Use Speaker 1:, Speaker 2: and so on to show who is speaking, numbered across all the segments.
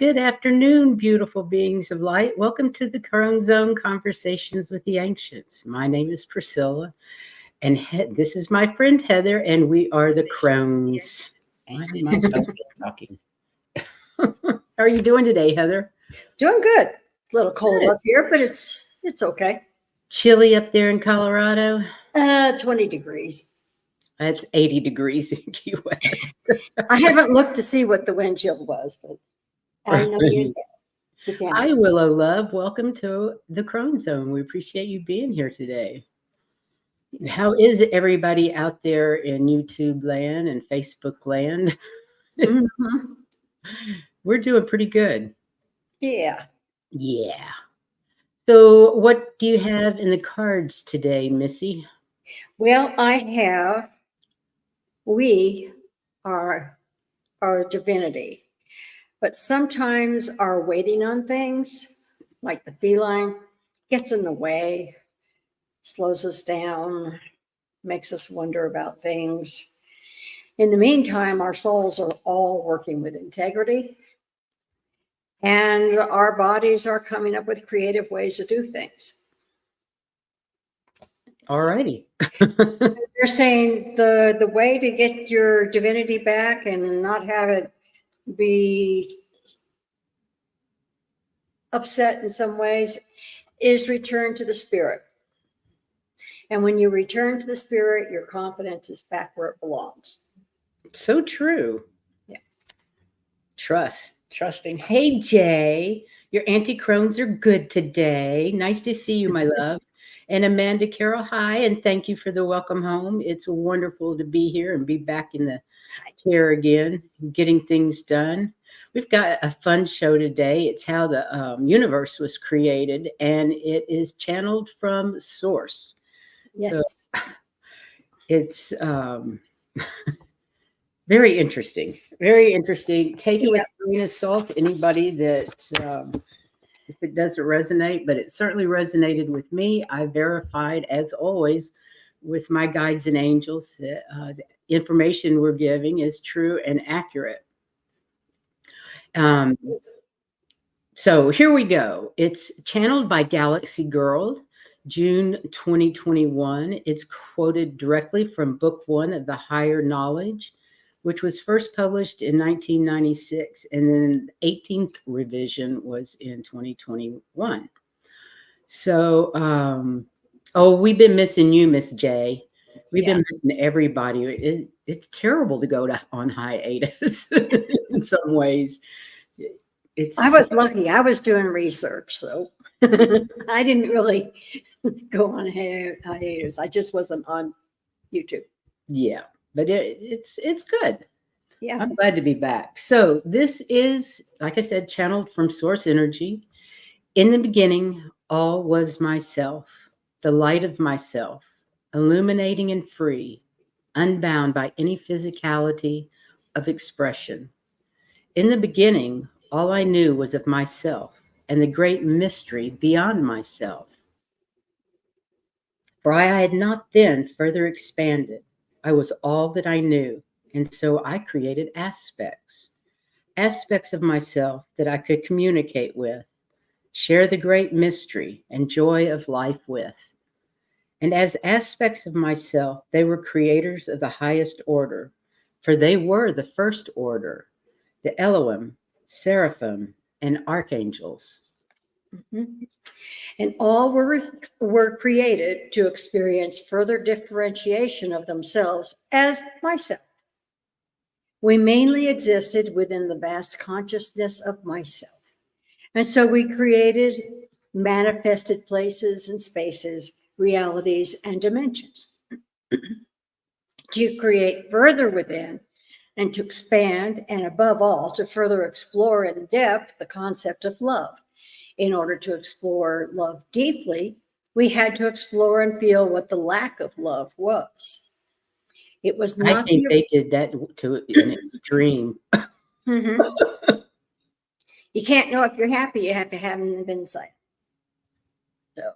Speaker 1: Good afternoon, beautiful beings of light. Welcome to the Crone Zone Conversations with the Ancients. My name is Priscilla, and this is my friend Heather, and we are the Crones. Why am my phone talking? How are you doing today, Heather?
Speaker 2: Doing good. A little cold up here, but it's okay.
Speaker 1: Chilly up there in Colorado?
Speaker 2: 20 degrees.
Speaker 1: That's 80 degrees in Key West.
Speaker 2: I haven't looked to see what the wind chill was, but I know you did.
Speaker 1: Hi, Willow Love. Welcome to the Crone Zone. We appreciate you being here today. How is everybody out there in YouTube land and Facebook land?
Speaker 2: Mm-hmm.
Speaker 1: We're doing pretty good.
Speaker 2: Yeah.
Speaker 1: Yeah. So what do you have in the cards today, Missy?
Speaker 2: Well, we are our divinity, but sometimes our waiting on things, like the feline, gets in the way, slows us down, makes us wonder about things. In the meantime, our souls are all working with integrity, and our bodies are coming up with creative ways to do things.
Speaker 1: All righty.
Speaker 2: They're saying the way to get your divinity back and not have it be upset in some ways is return to the spirit. And when you return to the spirit, your confidence is back where it belongs.
Speaker 1: So true.
Speaker 2: Yeah.
Speaker 1: Trusting. Hey, Jay, your anti-crones are good today. Nice to see you, my love. And Amanda Carroll, hi, and thank you for the welcome home. It's wonderful to be here and be back in the chair again, getting things done. We've got a fun show today. It's how the universe was created, and it is channeled from source.
Speaker 2: Yes.
Speaker 1: So it's very interesting. Very interesting. Take it with a grain of salt. Anybody that if it doesn't resonate, but it certainly resonated with me. I verified, as always, with my guides and angels that the information we're giving is true and accurate. So here we go. It's channeled by Galaxy Girl, June 2021. It's quoted directly from Book 1 of the Higher Knowledge, which was first published in 1996, and then the 18th revision was in 2021. So, we've been missing you, Miss J. We've been missing everybody. It's terrible to go on hiatus in some ways.
Speaker 2: I was lucky. I was doing research, so I didn't really go on hiatus. I just wasn't on YouTube.
Speaker 1: Yeah. But it's good.
Speaker 2: Yeah.
Speaker 1: I'm glad to be back. So this is, like I said, channeled from source energy. In the beginning, all was myself, the light of myself, illuminating and free, unbound by any physicality of expression. In the beginning, all I knew was of myself and the great mystery beyond myself. For I had not then further expanded. I was all that I knew, and so I created aspects of myself that I could communicate with, share the great mystery and joy of life with. And as aspects of myself, they were creators of the highest order, for they were the first order, the Elohim, Seraphim, and Archangels.
Speaker 2: Mm-hmm. And all were created to experience further differentiation of themselves as myself. We mainly existed within the vast consciousness of myself. And so we created manifested places and spaces, realities and dimensions to create further within and to expand, and above all, to further explore in depth the concept of love. In order to explore love deeply, we had to explore and feel what the lack of love was. It was not.
Speaker 1: I think they did that to an extreme.
Speaker 2: Mm-hmm. You can't know if you're happy, you have to have an insight. So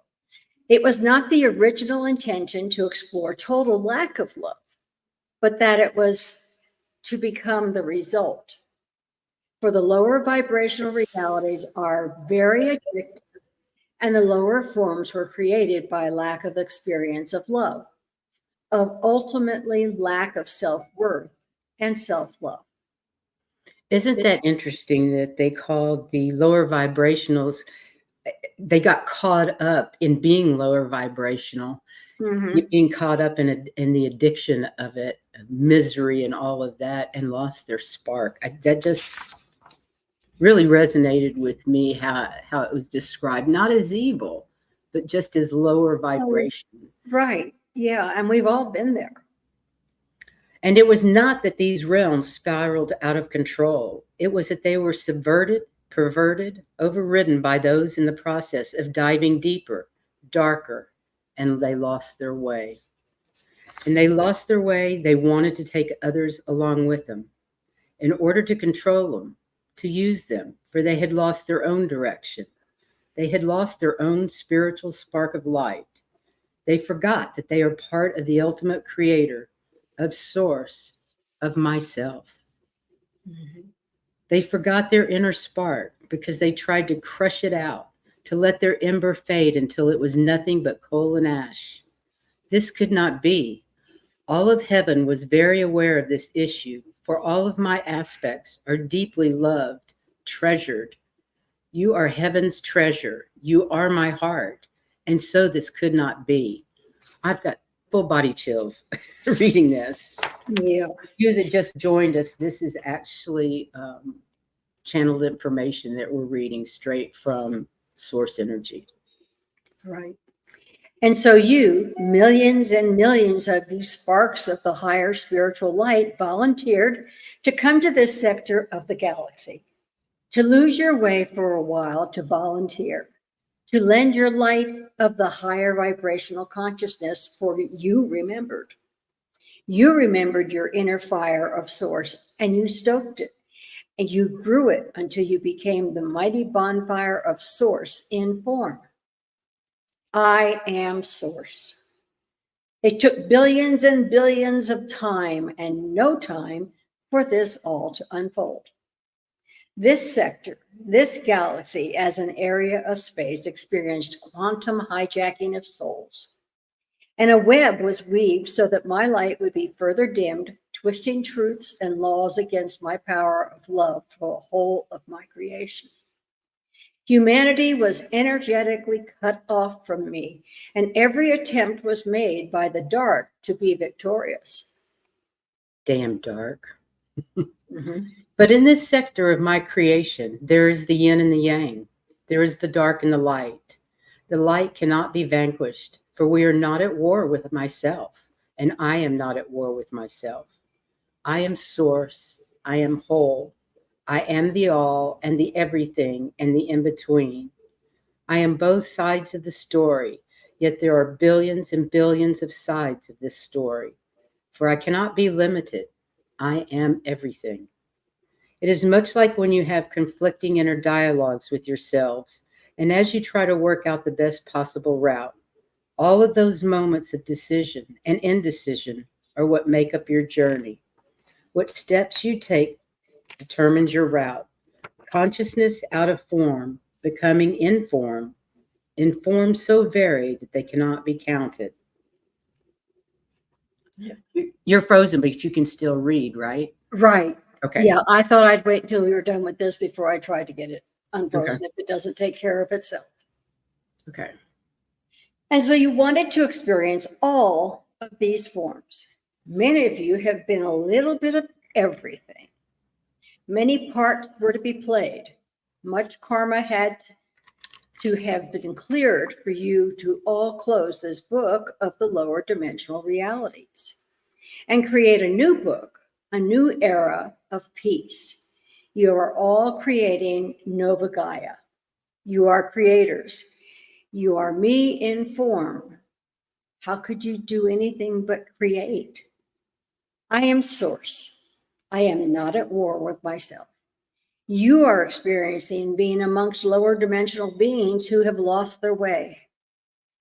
Speaker 2: it was not the original intention to explore total lack of love, but that it was to become the result. For the lower vibrational realities are very addictive, and the lower forms were created by lack of experience of love, of ultimately lack of self-worth and self-love.
Speaker 1: Isn't that interesting that they called the lower vibrationals, they got caught up in being lower vibrational,
Speaker 2: Mhm.
Speaker 1: being caught up in the addiction of it, misery and all of that, and lost their spark. That just really resonated with me how it was described, not as evil, but just as lower
Speaker 2: Oh,
Speaker 1: vibration.
Speaker 2: right. Yeah, and we've all been there.
Speaker 1: And it was not that these realms spiraled out of control. It was that they were subverted, perverted, overridden by those in the process of diving deeper, darker, and they lost their way. And they lost their way. They wanted to take others along with them in order to control them, to use them, for they had lost their own direction. They had lost their own spiritual spark of light. They forgot that they are part of the ultimate creator, of source, of myself.
Speaker 2: Mhm.
Speaker 1: They forgot their inner spark because they tried to crush it out, to let their ember fade until it was nothing but coal and ash. This could not be. All of heaven was very aware of this issue, for all of my aspects are deeply loved, treasured. You are heaven's treasure. You are my heart. And so this could not be. I've got full body chills reading this.
Speaker 2: Yeah,
Speaker 1: You that just joined us, this is actually channeled information that we're reading straight from source energy.
Speaker 2: right. And so you, millions and millions of you sparks of the higher spiritual light, volunteered to come to this sector of the galaxy, to lose your way for a while, to volunteer, to lend your light of the higher vibrational consciousness, for you remembered. You remembered your inner fire of source, and you stoked it, and you grew it until you became the mighty bonfire of source in form. I am source. It took billions and billions of time and no time for this all to unfold. This sector, this galaxy, as an area of space, experienced quantum hijacking of souls. And a web was weaved so that my light would be further dimmed, twisting truths and laws against my power of love for the whole of my creation. Humanity was energetically cut off from me, and every attempt was made by the dark to be victorious.
Speaker 1: Damn dark.
Speaker 2: Mhm.
Speaker 1: But in this sector of my creation, there is the yin and the yang. There is the dark and the light. The light cannot be vanquished, for we are not at war with myself, and I am not at war with myself. I am source. I am whole. I am the all and the everything and the in between. I am both sides of the story, yet there are billions and billions of sides of this story. For I cannot be limited. I am everything. It is much like when you have conflicting inner dialogues with yourselves, and as you try to work out the best possible route, all of those moments of decision and indecision are what make up your journey. What steps you take determines your route. Consciousness out of form, becoming in form so varied that they cannot be counted. You're frozen, but you can still read, right?
Speaker 2: Right.
Speaker 1: Okay.
Speaker 2: Yeah, I thought I'd wait until we were done with this before I tried to get it
Speaker 1: Okay.
Speaker 2: unfrozen if it doesn't take care of itself.
Speaker 1: Okay.
Speaker 2: And so you wanted to experience all of these forms. Many of you have been a little bit of everything. Many parts were to be played. Much karma had to have been cleared for you to all close this book of the lower dimensional realities and create a new book, a new era of peace. You are all creating Nova Gaia. You are creators. You are me in form. How could you do anything but create? I am source. I am not at war with myself. You are experiencing being amongst lower dimensional beings who have lost their way.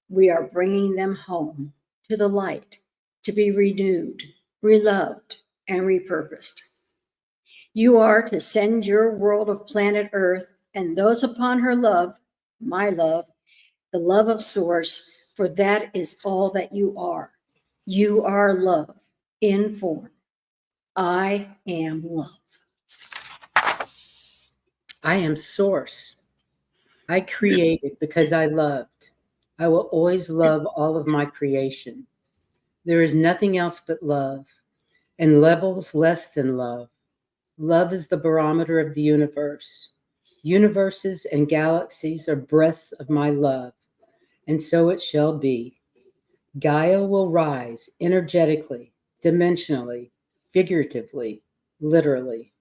Speaker 2: We are bringing them home to the light to be renewed, reloved, and repurposed. You are to send your world of planet Earth and those upon her love, my love, the love of Source, for that is all that you are. You are love in form. I am love.
Speaker 1: I am Source. I created because I loved. I will always love all of my creation. There is nothing else but love, and levels less than love. Love is the barometer of the universe. Universes and galaxies are breaths of my love, and so it shall be. Gaia will rise energetically, dimensionally, figuratively, literally.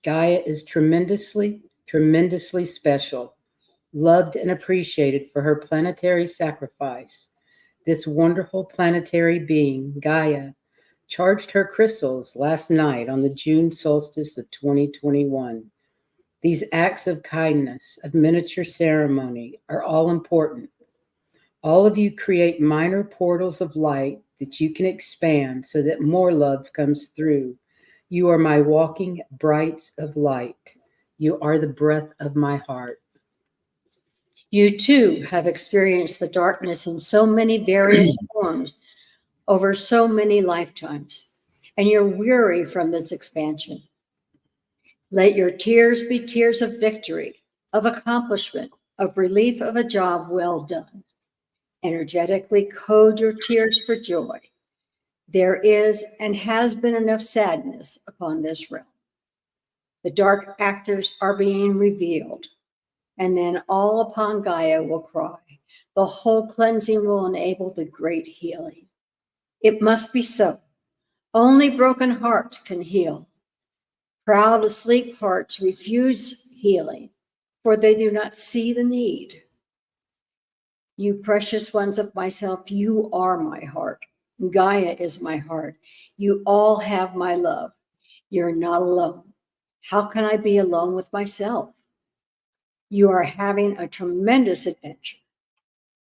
Speaker 1: Gaia is tremendously, tremendously special, loved and appreciated for her planetary sacrifice. This wonderful planetary being, Gaia, charged her crystals last night on the June solstice of 2021. These acts of kindness, of miniature ceremony, are all important. All of you create minor portals of light that you can expand so that more love comes through. You are my walking brights of light. You are the breath of my heart.
Speaker 2: You too have experienced the darkness in so many various forms over so many lifetimes, and you're weary from this expansion. Let your tears be tears of victory, of accomplishment, of relief of a job well done. Energetically code your tears for joy. There is and has been enough sadness upon this realm. The dark actors are being revealed, and then all upon Gaia will cry. The whole cleansing will enable the great healing. It must be so. Only broken hearts can heal. Proud asleep hearts refuse healing, for they do not see the need. You precious ones of myself, you are my heart. Gaia is my heart. You all have my love. You're not alone. How can I be alone with myself? You are having a tremendous adventure.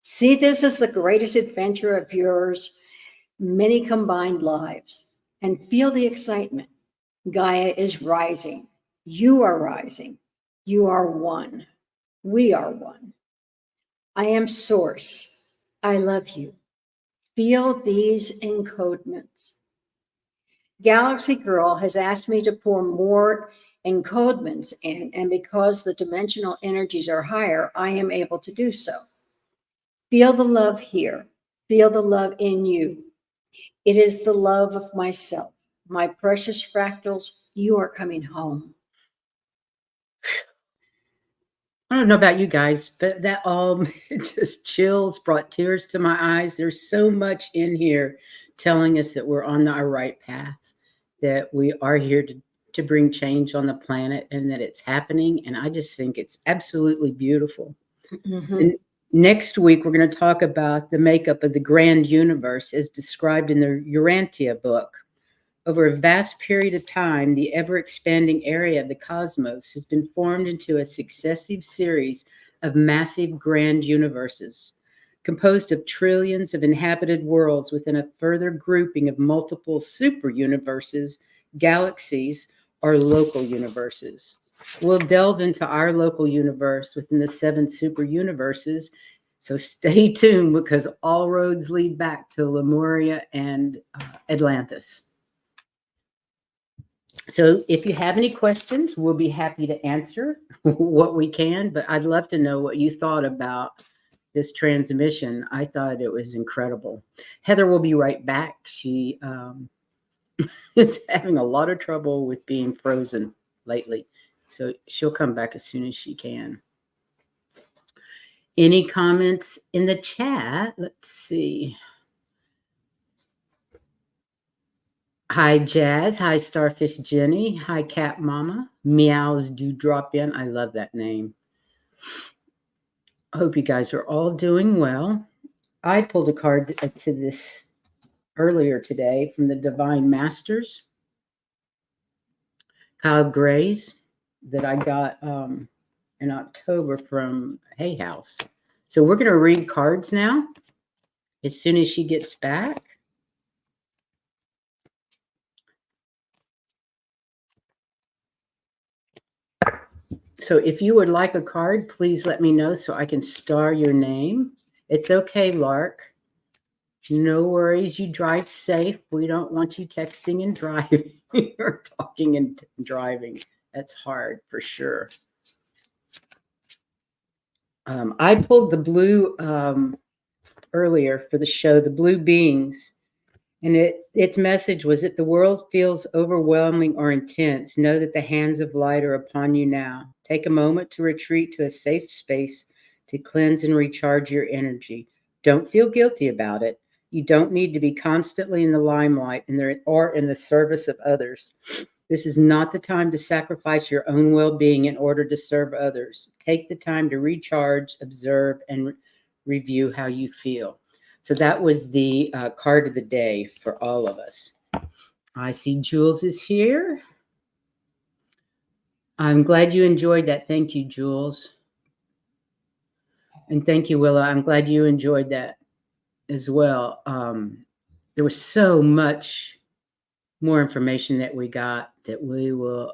Speaker 2: See this as the greatest adventure of yours, many combined lives, and feel the excitement. Gaia is rising. You are rising. You are one. We are one. I am Source. I love you. Feel these encodements. Galaxy Girl has asked me to pour more encodements in, and because the dimensional energies are higher, I am able to do so. Feel the love here. Feel the love in you. It is the love of myself. My precious fractals, you are coming home.
Speaker 1: I don't know about you guys, but that all just chills, brought tears to my eyes. There's so much in here telling us that we're on our right path, that we are here to bring change on the planet and that it's happening. And I just think it's absolutely beautiful. And next week, we're going to talk about the makeup of the grand universe as described in the Urantia book. Over a vast period of time, the ever-expanding area of the cosmos has been formed into a successive series of massive grand universes, composed of trillions of inhabited worlds within a further grouping of multiple super universes, galaxies, or local universes. We'll delve into our local universe within the 7 super universes, so stay tuned because all roads lead back to Lemuria and Atlantis. So if you have any questions, we'll be happy to answer what we can, but I'd love to know what you thought about this transmission. I thought it was incredible. Heather will be right back. She is having a lot of trouble with being frozen lately, so she'll come back as soon as she can. Any comments in the chat? Let's see. Hi, Jazz. Hi, Starfish Jenny. Hi, Cat Mama. Meows do drop in. I love that name. I hope you guys are all doing well. I pulled a card to this earlier today from the Divine Masters, Kyle Gray's, that I got in October from Hay House. So we're going to read cards now as soon as she gets back. So if you would like a card, please let me know so I can star your name. It's okay, Lark. No worries. You drive safe. We don't want you texting and driving or talking and driving. That's hard for sure. I pulled the blue earlier for the show, the blue beings. And its message was, if the world feels overwhelming or intense, know that the hands of light are upon you now. Take a moment to retreat to a safe space to cleanse and recharge your energy. Don't feel guilty about it. You don't need to be constantly in the limelight or in the service of others. This is not the time to sacrifice your own well-being in order to serve others. Take the time to recharge, observe, and review how you feel. So that was the card of the day for all of us. I see Jules is here. I'm glad you enjoyed that. Thank you, Jules. And thank you, Willa. I'm glad you enjoyed that as well. There was so much more information that we got that we will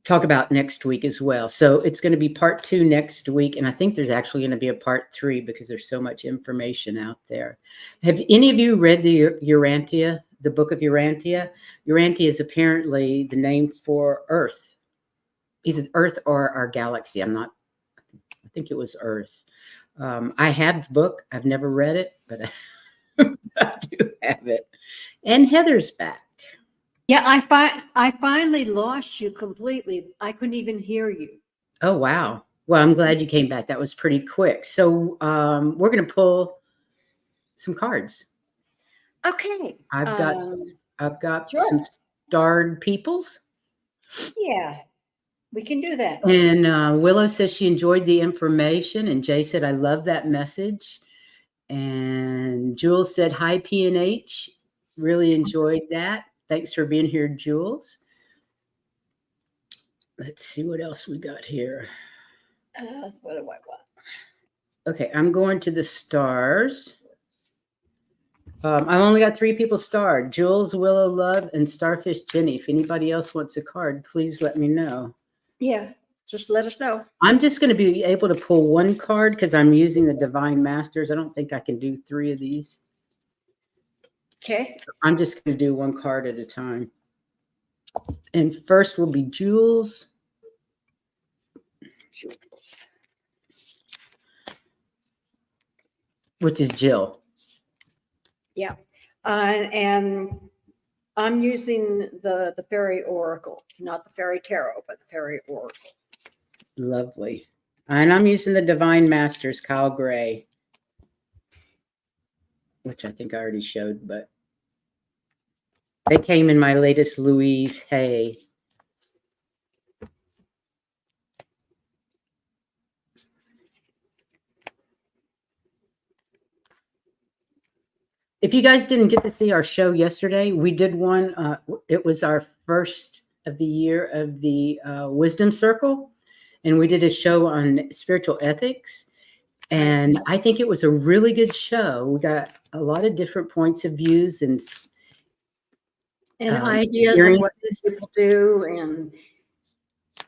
Speaker 1: talk about next week as well. So it's going to be part 2 next week. And I think there's actually going to be a part 3 because there's so much information out there. Have any of you read the Urantia, the book of Urantia? Urantia is apparently the name for Earth. Either Earth or our galaxy. I think it was Earth. I have the book. I've never read it, but I do have it. And Heather's back.
Speaker 2: Yeah, I finally lost you completely. I couldn't even hear you.
Speaker 1: Oh, wow. Well, I'm glad you came back. That was pretty quick. So we're going to pull some cards.
Speaker 2: Okay.
Speaker 1: I've got
Speaker 2: sure.
Speaker 1: some starred peoples.
Speaker 2: Yeah, we can do that.
Speaker 1: And Willow says she enjoyed the information. And Jay said, I love that message. And Jules said, hi, P&H. Really enjoyed that. Thanks for being here, Jules. Let's see what else we got here.
Speaker 2: What do I want?
Speaker 1: Okay, I'm going to the stars. I've only got 3 people starred: Jules, Willow, Love, and Starfish Jenny. If anybody else wants a card, please let me know.
Speaker 2: Yeah, just let us know.
Speaker 1: I'm just going to be able to pull 1 card because I'm using the Divine Masters. I don't think I can do 3 of these.
Speaker 2: Okay.
Speaker 1: I'm just going to do 1 card at a time. And first will be Jules. Which is Jill.
Speaker 2: Yeah. And I'm using the Fairy Oracle, not the Fairy Tarot, but the Fairy Oracle.
Speaker 1: Lovely. And I'm using the Divine Masters, Kyle Gray, which I think I already showed, but they came in my latest Louise Hay. If you guys didn't get to see our show yesterday, we did one. It was our first of the year of the Wisdom Circle, and we did a show on spiritual ethics. And I think it was a really good show. We got a lot of different points of views and
Speaker 2: ideas of what people do, and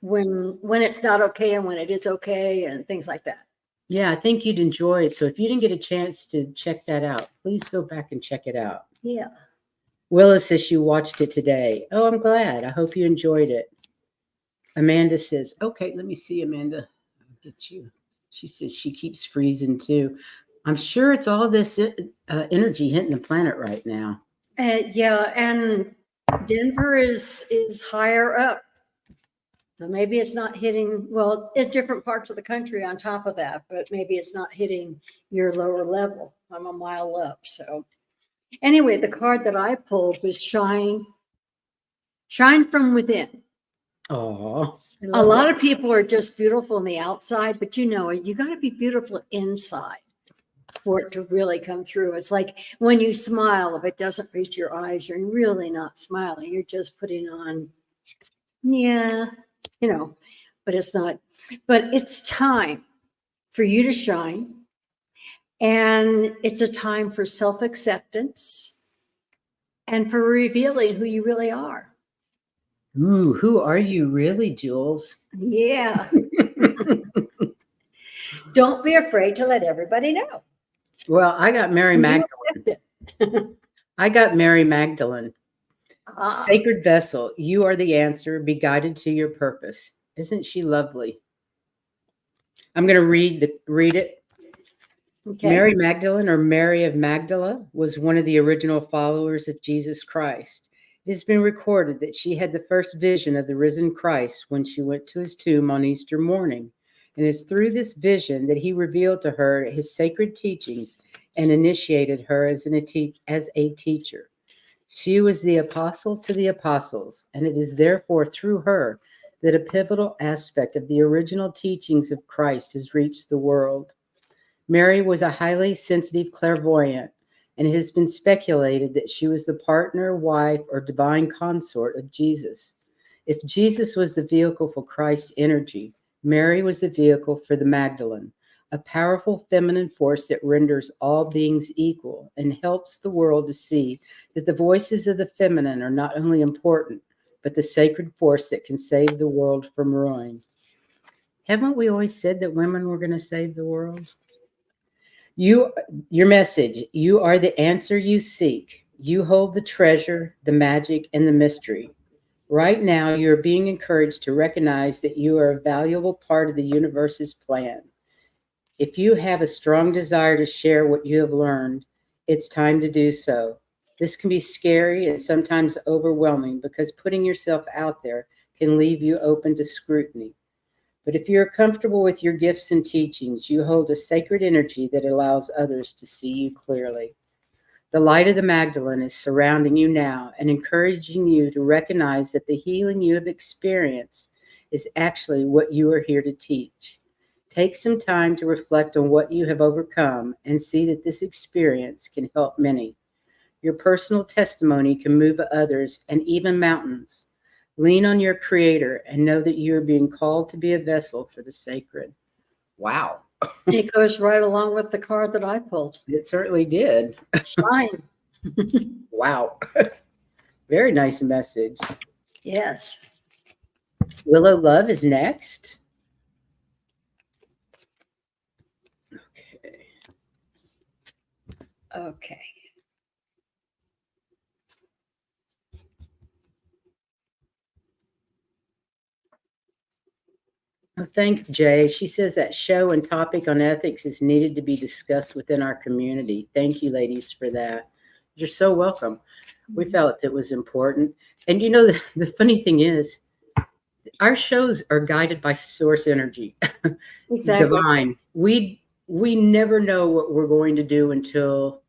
Speaker 2: when it's not okay and when it is okay, and things like that.
Speaker 1: Yeah, I think you'd enjoy it. So if you didn't get a chance to check that out, please go back and check it out.
Speaker 2: Yeah.
Speaker 1: Willa says she watched it today. Oh, I'm glad. I hope you enjoyed it. Amanda says, okay, let me see, Amanda. I'll get you. She says she keeps freezing too. I'm sure it's all this energy hitting the planet right now.
Speaker 2: Yeah, and Denver is higher up. So maybe it's not hitting, well, it's different parts of the country on top of that, but maybe it's not hitting your lower level. I'm a mile up. So anyway, the card that I pulled was Shine from Within.
Speaker 1: Oh,
Speaker 2: a lot of people are just beautiful on the outside, but you got to be beautiful inside for it to really come through. It's like when you smile, if it doesn't reach your eyes, you're really not smiling. You're just putting on, but it's not. But it's time for you to shine. And it's a time for self-acceptance and for revealing who you really are.
Speaker 1: Ooh, who are you really, Jules?
Speaker 2: Yeah. Don't be afraid to let everybody know.
Speaker 1: Well, I got Mary
Speaker 2: And you
Speaker 1: Magdalene.
Speaker 2: accept it.
Speaker 1: I got Mary Magdalene.
Speaker 2: Ah,
Speaker 1: Sacred vessel, you are the answer. Be guided to your purpose. Isn't she lovely? I'm going to read it.
Speaker 2: okay.
Speaker 1: Mary Magdalene, or Mary of Magdala, was one of the original followers of Jesus Christ. It has been recorded that she had the first vision of the risen Christ when she went to his tomb on Easter morning. And it's through this vision that he revealed to her his sacred teachings and initiated her as a teacher. She was the apostle to the apostles, and it is therefore through her that a pivotal aspect of the original teachings of Christ has reached the world. Mary was a highly sensitive clairvoyant, and it has been speculated that she was the partner, wife, or divine consort of Jesus. If Jesus was the vehicle for Christ's energy, Mary was the vehicle for the Magdalene, a powerful feminine force that renders all beings equal and helps the world to see that the voices of the feminine are not only important, but the sacred force that can save the world from ruin. Haven't we always said that women were going to save the world? You, your message, you are the answer you seek. You hold the treasure, the magic, and the mystery. Right now, you're being encouraged to recognize that you are a valuable part of the universe's plan. If you have a strong desire to share what you have learned, it's time to do so. This can be scary and sometimes overwhelming because putting yourself out there can leave you open to scrutiny. But if you're comfortable with your gifts and teachings, you hold a sacred energy that allows others to see you clearly. The light of the Magdalene is surrounding you now and encouraging you to recognize that the healing you have experienced is actually what you are here to teach. Take some time to reflect on what you have overcome and see that this experience can help many. Your personal testimony can move others and even mountains. Lean on your Creator and know that you are being called to be a vessel for the sacred. Wow,
Speaker 2: It goes right along with the card that I pulled.
Speaker 1: it certainly did.
Speaker 2: Shine.
Speaker 1: Wow, very nice message.
Speaker 2: Yes.
Speaker 1: Willow Love is next.
Speaker 2: Okay.
Speaker 1: Oh, thanks, Jay. She says that show and topic on ethics is needed to be discussed within our community. Thank you, ladies, for that. You're so welcome. We felt it was important. And you know, the funny thing is, our shows are guided by source energy,
Speaker 2: Exactly.
Speaker 1: divine. We never know what we're going to do until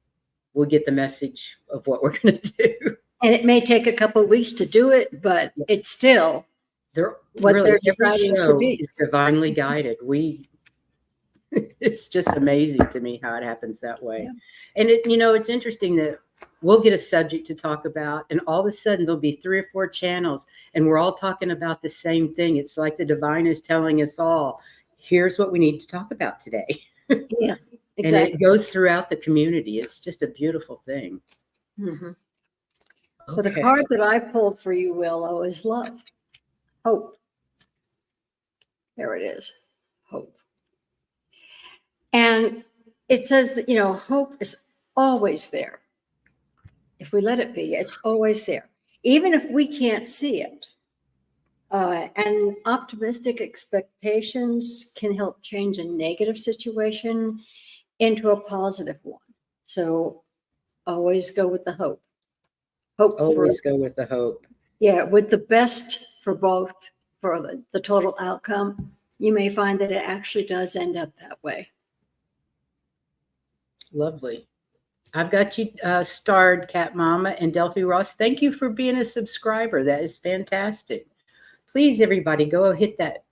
Speaker 1: we get the message of what we're going to do.
Speaker 2: And it may take a couple of weeks to do it, but it's still
Speaker 1: They're
Speaker 2: what
Speaker 1: really
Speaker 2: they're
Speaker 1: every
Speaker 2: deciding to
Speaker 1: show
Speaker 2: be.
Speaker 1: is divinely guided. It's just amazing to me how it happens that way.
Speaker 2: Yeah.
Speaker 1: And it's interesting that we'll get a subject to talk about, and all of a sudden there'll be 3 or 4 channels, and we're all talking about the same thing. It's like the divine is telling us all, here's what we need to talk about today.
Speaker 2: Yeah,
Speaker 1: And it
Speaker 2: exactly.
Speaker 1: goes throughout the community. It's just a beautiful thing.
Speaker 2: Mhm. So the
Speaker 1: Okay.
Speaker 2: card that I pulled for you, Willow, is love, hope. There it is, hope. And it says that, hope is always there. If we let it be, it's always there, even if we can't see it. And optimistic expectations can help change a negative situation into a positive one. So always go with the hope. Hope for,
Speaker 1: Always go with the hope.
Speaker 2: yeah, with the best for both, for the total outcome. You may find that it actually does end up that way.
Speaker 1: Lovely. I've got you starred, Cat Mama and Delphi Ross. Thank you for being a subscriber. That is fantastic. Please, everybody, go hit that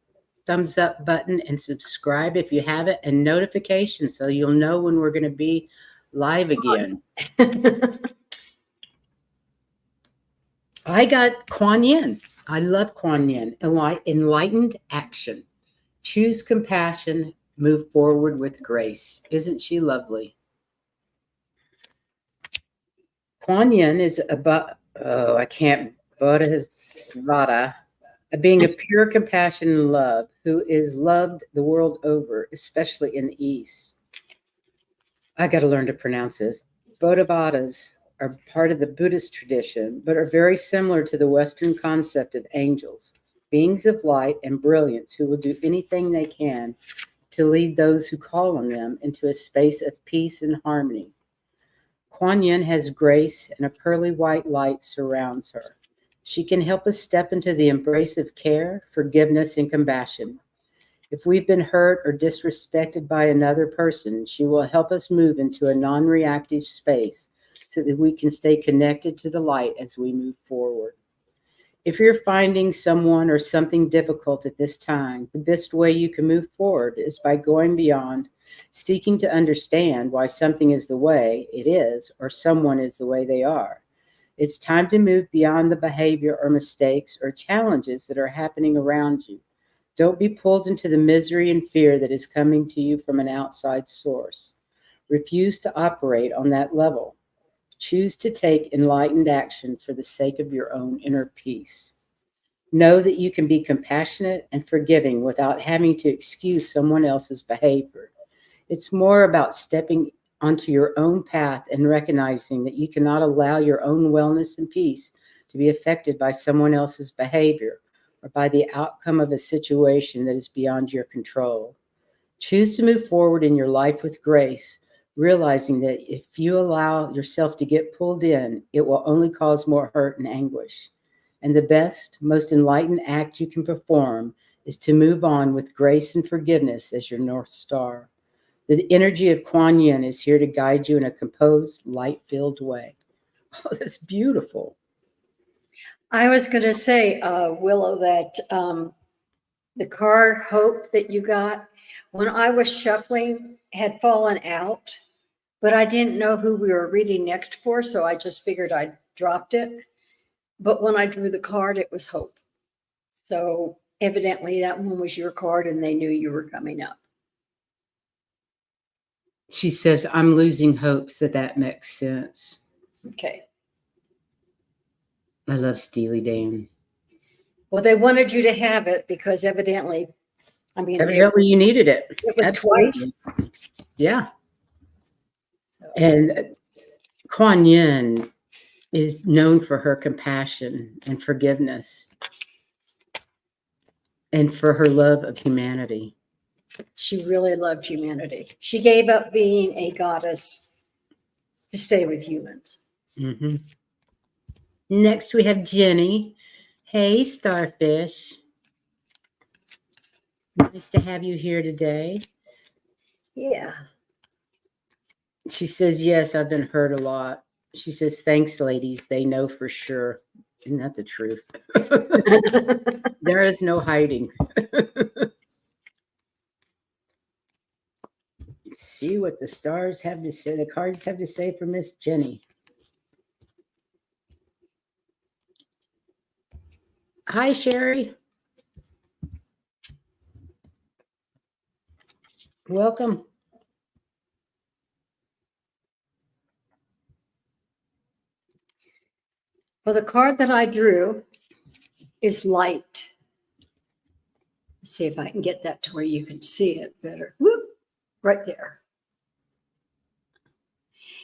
Speaker 1: thumbs up button and subscribe if you haven't, and notifications so you'll know when we're going to be live again. I got Kuan Yin. I love Kuan Yin. Enlightened action. Choose compassion. Move forward with grace. Isn't she lovely? Kuan Yin is about, oh, I can't Bodhisvata, being a pure compassion and love, who is loved the world over, especially in the East. I got to learn to pronounce this. Bodhisattvas are part of the Buddhist tradition, but are very similar to the Western concept of angels, beings of light and brilliance who will do anything they can to lead those who call on them into a space of peace and harmony. Kuan Yin has grace, and a pearly white light surrounds her. She can help us step into the embrace of care, forgiveness, and compassion. If we've been hurt or disrespected by another person, she will help us move into a non-reactive space so that we can stay connected to the light as we move forward. If you're finding someone or something difficult at this time, the best way you can move forward is by going beyond seeking to understand why something is the way it is or someone is the way they are. It's time to move beyond the behavior or mistakes or challenges that are happening around you. Don't be pulled into the misery and fear that is coming to you from an outside source. Refuse to operate on that level. Choose to take enlightened action for the sake of your own inner peace. Know that you can be compassionate and forgiving without having to excuse someone else's behavior. It's more about stepping onto your own path and recognizing that you cannot allow your own wellness and peace to be affected by someone else's behavior or by the outcome of a situation that is beyond your control. Choose to move forward in your life with grace, realizing that if you allow yourself to get pulled in, it will only cause more hurt and anguish. And the best, most enlightened act you can perform is to move on with grace and forgiveness as your North Star. The energy of Kuan Yin is here to guide you in a composed, light-filled way. Oh, that's beautiful.
Speaker 2: I was going to say, Willow, that the card Hope that you got, when I was shuffling, had fallen out, but I didn't know who we were reading next for, so I just figured I dropped it. But when I drew the card, it was Hope. So evidently that one was your card and they knew you were coming up.
Speaker 1: She says, I'm losing hope, so that makes sense.
Speaker 2: Okay.
Speaker 1: I love Steely Dan.
Speaker 2: Well, they wanted you to have it because evidently,
Speaker 1: Evidently you needed it.
Speaker 2: It was
Speaker 1: Absolutely.
Speaker 2: twice.
Speaker 1: Yeah. And Kuan Yin is known for her compassion and forgiveness and for her love of humanity.
Speaker 2: She really loved humanity. She gave up being a goddess to stay with humans.
Speaker 1: Mm-hmm. Next, we have Jenny. Hey, Starfish. Nice to have you here today.
Speaker 2: Yeah.
Speaker 1: She says, yes, I've been hurt a lot. She says, thanks, ladies. They know for sure. Isn't that the truth? There is no hiding. Let's see what the stars have to say, the cards have to say for Miss Jenny. Hi, Sherry. Welcome.
Speaker 2: Well, the card that I drew is light. Let's see if I can get that to where you can see it better. Whoop, right there.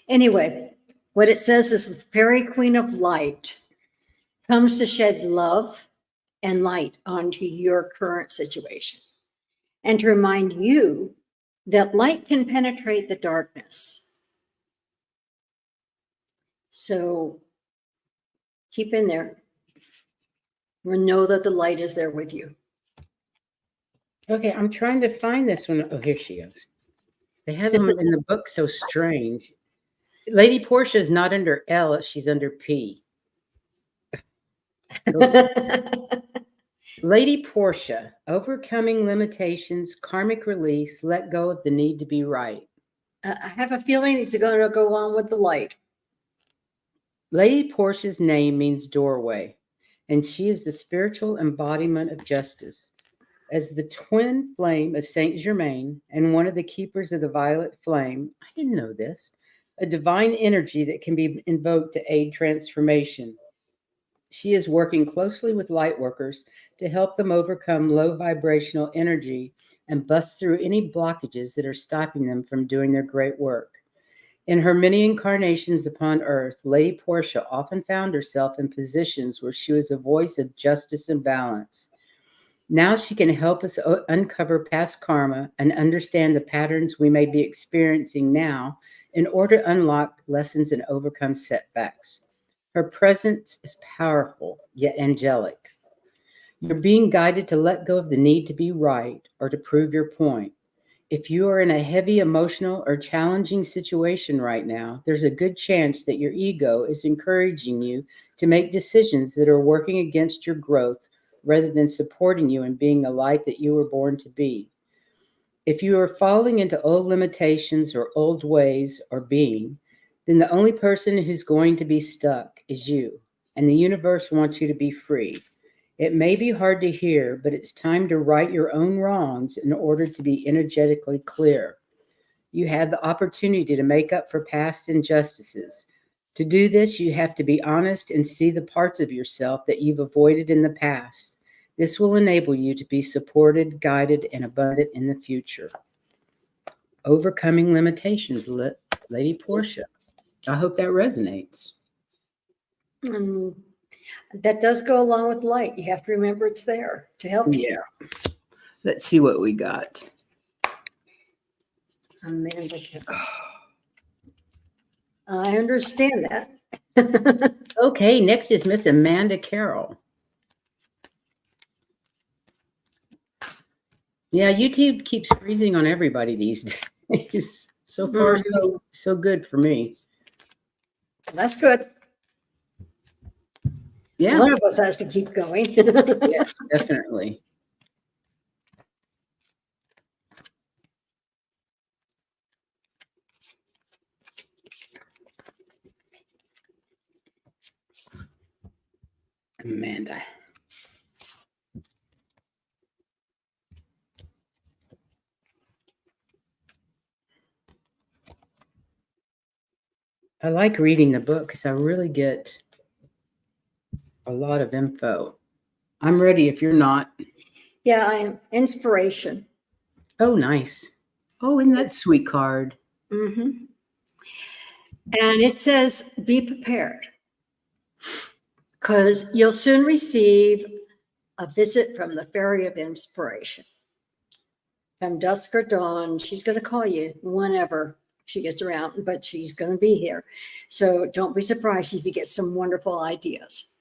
Speaker 2: Anyway, what it says is the Fairy Queen of Light comes to shed love and light onto your current situation and to remind you that light can penetrate the darkness. So keep in there. Know that the light is there with you.
Speaker 1: Okay, I'm trying to find this one. Oh, here she goes. They have them in the book so strange. Lady Portia is not under L, she's under P. Lady Portia, overcoming limitations, karmic release, let go of the need to be right.
Speaker 2: I have a feeling it's going to go on with the light.
Speaker 1: Lady Portia's name means doorway, and she is the spiritual embodiment of justice. As the twin flame of Saint Germain and one of the keepers of the violet flame, I didn't know this, a divine energy that can be invoked to aid transformation. She is working closely with light workers to help them overcome low vibrational energy and bust through any blockages that are stopping them from doing their great work. In her many incarnations upon earth, Lady Portia often found herself in positions where she was a voice of justice and balance. Now she can help us uncover past karma and understand the patterns we may be experiencing now in order to unlock lessons and overcome setbacks. Her presence is powerful, yet angelic. You're being guided to let go of the need to be right or to prove your point. If you are in a heavy emotional or challenging situation right now, there's a good chance that your ego is encouraging you to make decisions that are working against your growth rather than supporting you in being the light that you were born to be. If you are falling into old limitations or old ways or being, then the only person who's going to be stuck is you, and the universe wants you to be free. It may be hard to hear, but it's time to right your own wrongs in order to be energetically clear. You have the opportunity to make up for past injustices. To do this, you have to be honest and see the parts of yourself that you've avoided in the past. This will enable you to be supported, guided, and abundant in the future. Overcoming limitations, Lady Portia. I hope that resonates.
Speaker 2: And that does go along with light. You have to remember it's there to help you.
Speaker 1: Yeah. Let's see what we got.
Speaker 2: Amanda, I understand that.
Speaker 1: Okay, next is Miss Amanda Carroll. Yeah, YouTube keeps freezing on everybody these days. So far, so good for me.
Speaker 2: That's good.
Speaker 1: Yeah.
Speaker 2: One of us has to keep going.
Speaker 1: Yes, definitely. Amanda. I like reading the book because I really get a lot of info. I'm ready if you're not.
Speaker 2: Yeah, I'm inspiration.
Speaker 1: Oh, nice. Oh, isn't that sweet card?
Speaker 2: Mm-hmm. And it says, be prepared, because you'll soon receive a visit from the fairy of inspiration. From dusk or dawn, she's going to call you whenever she gets around, but she's going to be here. So don't be surprised if you get some wonderful ideas.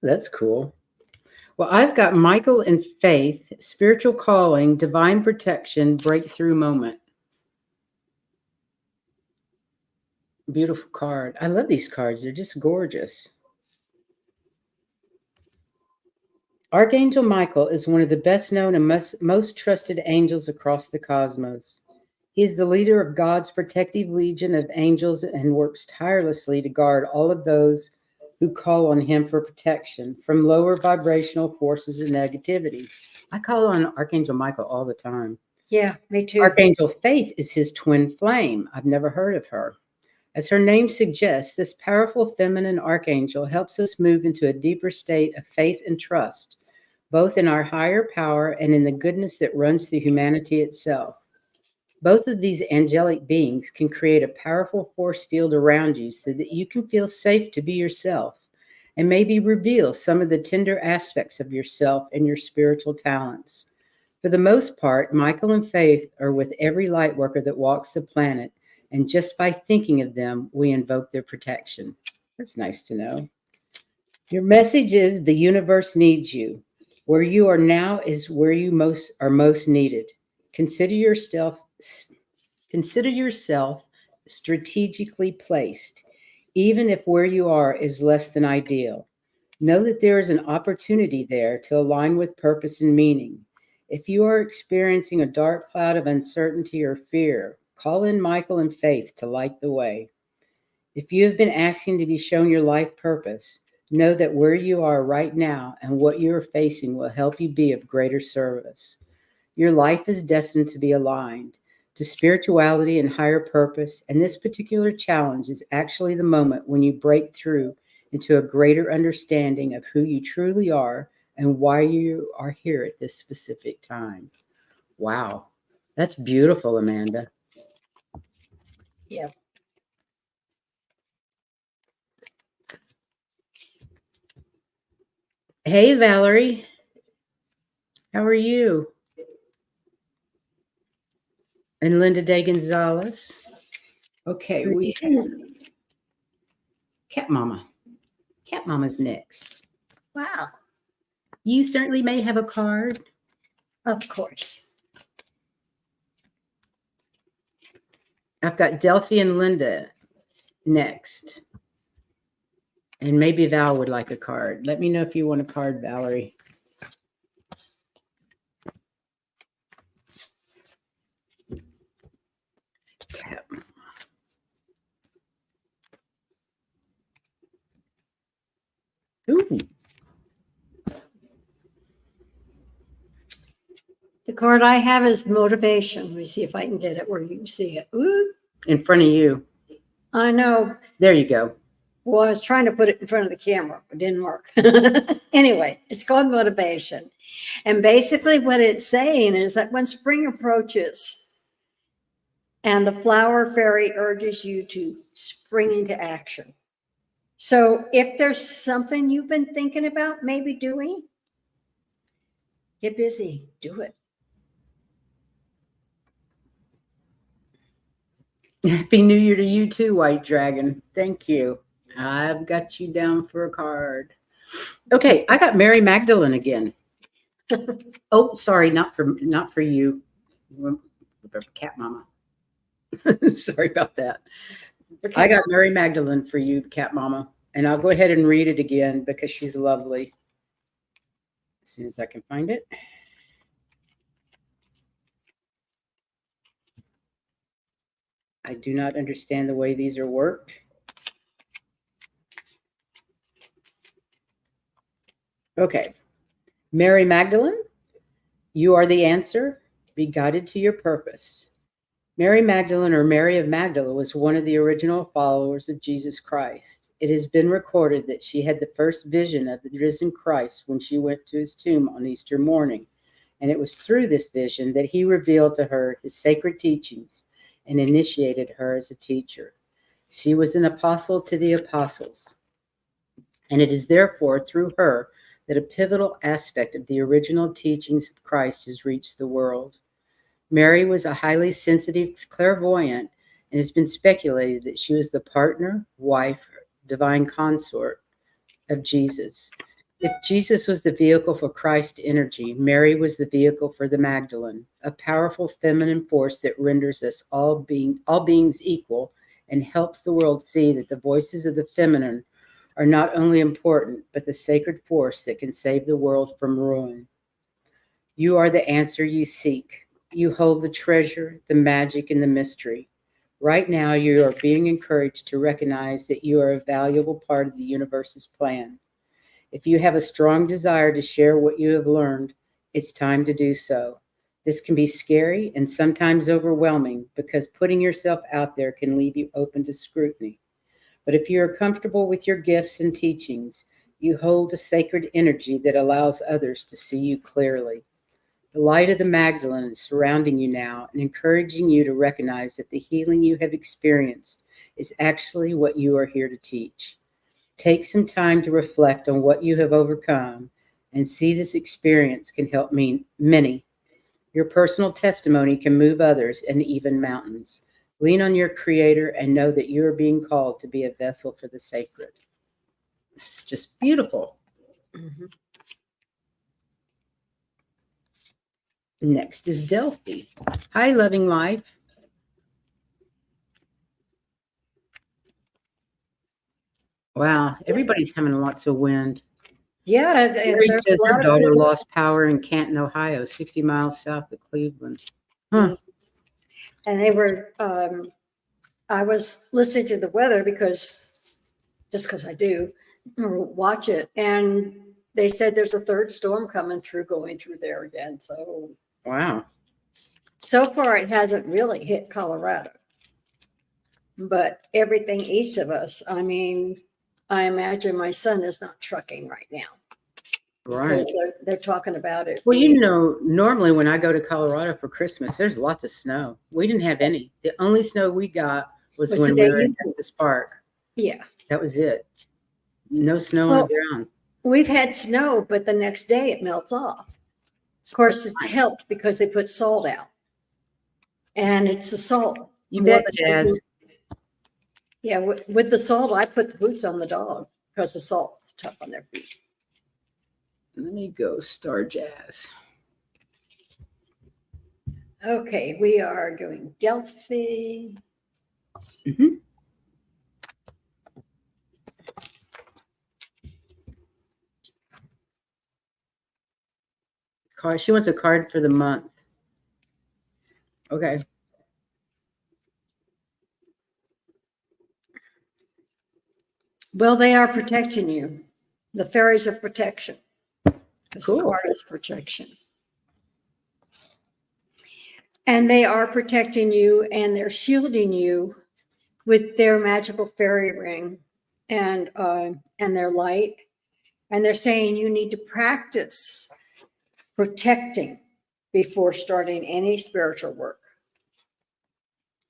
Speaker 1: That's cool. Well, I've got Michael and Faith, spiritual calling, divine protection, breakthrough moment. Beautiful card. I love these cards. They're just gorgeous. Archangel Michael is one of the best known and most trusted angels across the cosmos. He is the leader of God's protective legion of angels and works tirelessly to guard all of those who call on him for protection from lower vibrational forces of negativity. I call on Archangel Michael all the time.
Speaker 2: Yeah, me too.
Speaker 1: Archangel Faith is his twin flame. I've never heard of her. As her name suggests, this powerful feminine archangel helps us move into a deeper state of faith and trust, both in our higher power and in the goodness that runs through humanity itself. Both of these angelic beings can create a powerful force field around you so that you can feel safe to be yourself and maybe reveal some of the tender aspects of yourself and your spiritual talents. For the most part, Michael and Faith are with every light worker that walks the planet, and just by thinking of them, we invoke their protection. That's nice to know. Your message is the universe needs you. Where you are now is where you are most needed. Consider yourself strategically placed, even if where you are is less than ideal. Know that there is an opportunity there to align with purpose and meaning. If you are experiencing a dark cloud of uncertainty or fear, call in Michael and Faith to light the way. If you have been asking to be shown your life purpose, know that where you are right now and what you are facing will help you be of greater service. Your life is destined to be aligned to spirituality and higher purpose, and this particular challenge is actually the moment when you break through into a greater understanding of who you truly are and why you are here at this specific time. Wow. That's beautiful, Amanda.
Speaker 2: Yeah.
Speaker 1: Hey, Valerie. How are you? And Linda Day Gonzalez. Okay,
Speaker 2: Good to
Speaker 1: we
Speaker 2: see
Speaker 1: have
Speaker 2: you.
Speaker 1: Cat Mama. Cat Mama's next.
Speaker 2: Wow.
Speaker 1: You certainly may have a card.
Speaker 2: Of course.
Speaker 1: I've got Delphi and Linda next. And maybe Val would like a card. Let me know if you want a card, Valerie. Cat. Ooh.
Speaker 2: The card I have is motivation. Let me see if I can get it where you can see it. Ooh,
Speaker 1: In front of you.
Speaker 2: I know.
Speaker 1: There you go.
Speaker 2: Well, I was trying to put it in front of the camera. It didn't work. Anyway, it's called motivation. And basically what it's saying is that when spring approaches and the flower fairy urges you to spring into action. So if there's something you've been thinking about maybe doing, get busy, do it.
Speaker 1: Happy New Year to you too, White Dragon. Thank you. I've got you down for a card. Okay, I got Mary Magdalene again. Oh, sorry, not for you. Cat Mama. Sorry about that. I got Mary Magdalene for you, Cat Mama. And I'll go ahead and read it again because she's lovely. As soon as I can find it. I do not understand the way these are worked. Okay. Mary Magdalene, you are the answer. Be guided to your purpose. Mary Magdalene, or Mary of Magdala, was one of the original followers of Jesus Christ. It has been recorded that she had the first vision of the risen Christ when she went to his tomb on Easter morning, and it was through this vision that he revealed to her his sacred teachings and initiated her as a teacher. She was an apostle to the apostles, and it is therefore through her that a pivotal aspect of the original teachings of Christ has reached the world. Mary was a highly sensitive clairvoyant, and has been speculated that she was the partner, wife, divine consort of Jesus. If Jesus was the vehicle for Christ's energy, Mary was the vehicle for the Magdalene, a powerful feminine force that renders us all beings equal and helps the world see that the voices of the feminine are not only important, but the sacred force that can save the world from ruin. You are the answer you seek. You hold the treasure, the magic, and the mystery. Right now, you are being encouraged to recognize that you are a valuable part of the universe's plan. If you have a strong desire to share what you have learned, it's time to do so. This can be scary and sometimes overwhelming because putting yourself out there can leave you open to scrutiny. But if you are comfortable with your gifts and teachings, you hold a sacred energy that allows others to see you clearly. The light of the Magdalene is surrounding you now and encouraging you to recognize that the healing you have experienced is actually what you are here to teach. Take some time to reflect on what you have overcome and see this experience can help many. Your personal testimony can move others and even mountains. Lean on your Creator and know that you are being called to be a vessel for the sacred. It's just beautiful.
Speaker 2: Mhm.
Speaker 1: Next is Delphi. Hi, loving life. Wow, everybody's having lots of wind.
Speaker 2: Yeah,
Speaker 1: Mary
Speaker 2: there's
Speaker 1: says
Speaker 2: a
Speaker 1: her
Speaker 2: lot of
Speaker 1: daughter
Speaker 2: people.
Speaker 1: lost power in Canton, Ohio, 60 miles south of Cleveland. Huh.
Speaker 2: And they were, I was listening to the weather just because I do, or watch it. And they said there's a third storm coming through, going through there again.
Speaker 1: Wow.
Speaker 2: So far it hasn't really hit Colorado, but everything east of us, I mean, I imagine my son is not trucking right now
Speaker 1: Right.
Speaker 2: because they're talking about it.
Speaker 1: Well, you know, normally when I go to Colorado for Christmas, there's lots of snow. We didn't have any. The only snow we got was
Speaker 2: Was
Speaker 1: when
Speaker 2: the
Speaker 1: we
Speaker 2: day
Speaker 1: were at
Speaker 2: you-
Speaker 1: Estes Park.
Speaker 2: Yeah.
Speaker 1: That was it. No snow on
Speaker 2: Well,
Speaker 1: the ground.
Speaker 2: we've had snow, but the next day it melts off. Of course, it's helped because they put salt out. And it's the salt.
Speaker 1: You
Speaker 2: more
Speaker 1: bet,
Speaker 2: than
Speaker 1: Jazz.
Speaker 2: Yeah, with the salt, I put the boots on the dog because the salt is tough on their feet.
Speaker 1: Let me go Star Jazz.
Speaker 2: Okay, we are going Delphi.
Speaker 1: Mhm. Card. She wants a card for the month. Okay.
Speaker 2: Well, they are protecting you. The fairies of protection. This
Speaker 1: Cool.
Speaker 2: card is protection. And they are protecting you and they're shielding you with their magical fairy ring and their light. And they're saying you need to practice protecting before starting any spiritual work.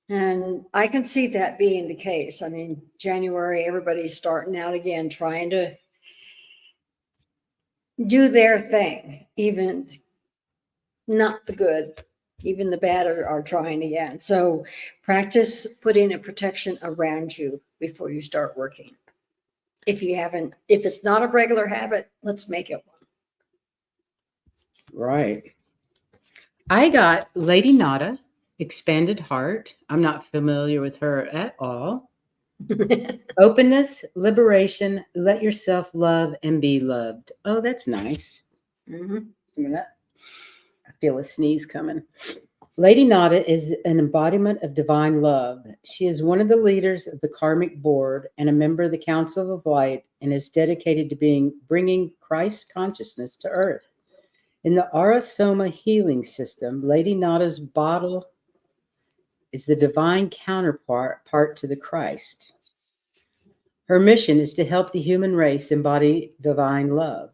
Speaker 2: And I can see that being the case. I mean, January, everybody's starting out again, trying to do their thing, even not the good, even the bad are trying again. So practice putting a protection around you before you start working. If it's not a regular habit, let's make it one.
Speaker 1: Right. I got Lady Nada, Expanded Heart. I'm not familiar with her at all. Openness, liberation, let yourself love and be loved. Oh, that's nice.
Speaker 2: Mhm.
Speaker 1: Just a minute. I feel a sneeze coming. Lady Nada is an embodiment of divine love. She is one of the leaders of the Karmic Board and a member of the Council of Light and is dedicated to bringing Christ consciousness to Earth. In the Arasoma healing system, Lady Nada's bottle is the divine counterpart to the Christ. Her mission is to help the human race embody divine love.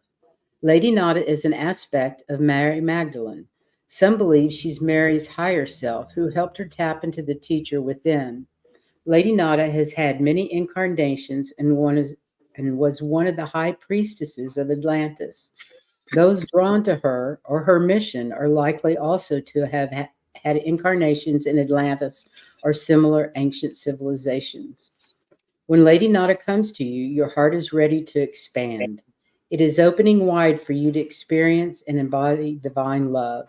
Speaker 1: Lady Nada is an aspect of Mary Magdalene. Some believe she's Mary's higher self who helped her tap into the teacher within. Lady Nada has had many incarnations and was one of the high priestesses of Atlantis. Those drawn to her or her mission are likely also to have had incarnations in Atlantis or similar ancient civilizations. When Lady Nada comes to you, your heart is ready to expand. It is opening wide for you to experience and embody divine love.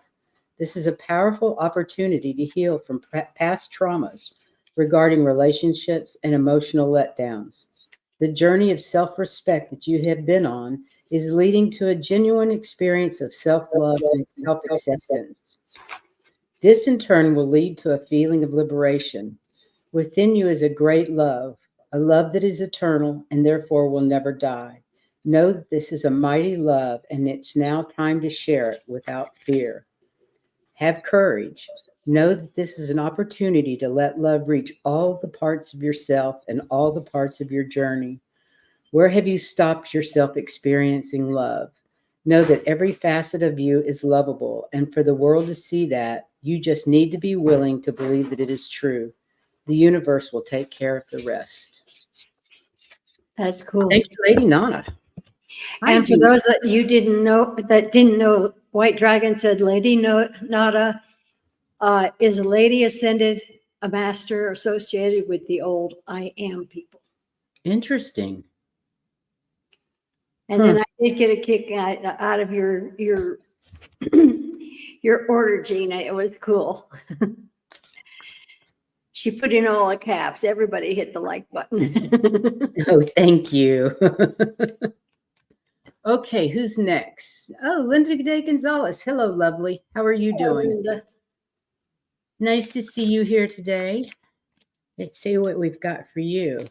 Speaker 1: This is a powerful opportunity to heal from past traumas regarding relationships and emotional letdowns. The journey of self respect that you have been on is leading to a genuine experience of self love and self acceptance. This, in turn, will lead to a feeling of liberation. Within you is a great love, a love that is eternal and therefore will never die. Know that this is a mighty love and it's now time to share it without fear. Have courage. Know that this is an opportunity to let love reach all the parts of yourself and all the parts of your journey. Where have you stopped yourself experiencing love? Know that every facet of you is lovable, and for the world to see that, you just need to be willing to believe that it is true. The universe will take care of the rest.
Speaker 2: That's cool.
Speaker 1: Thank you, Lady Nana.
Speaker 2: And for those that didn't know, White Dragon said Lady Nada is a lady ascended, a master associated with the old I am people.
Speaker 1: Interesting.
Speaker 2: And then I did get a kick out of your your order, Gina. It was cool. She put in all the caps. Everybody hit the like button.
Speaker 1: Oh, thank you. Okay, who's next? Oh, Linda Day Gonzalez. Hello, lovely. How are you doing?
Speaker 2: Linda.
Speaker 1: Nice to see you here today. Let's see what we've got for you.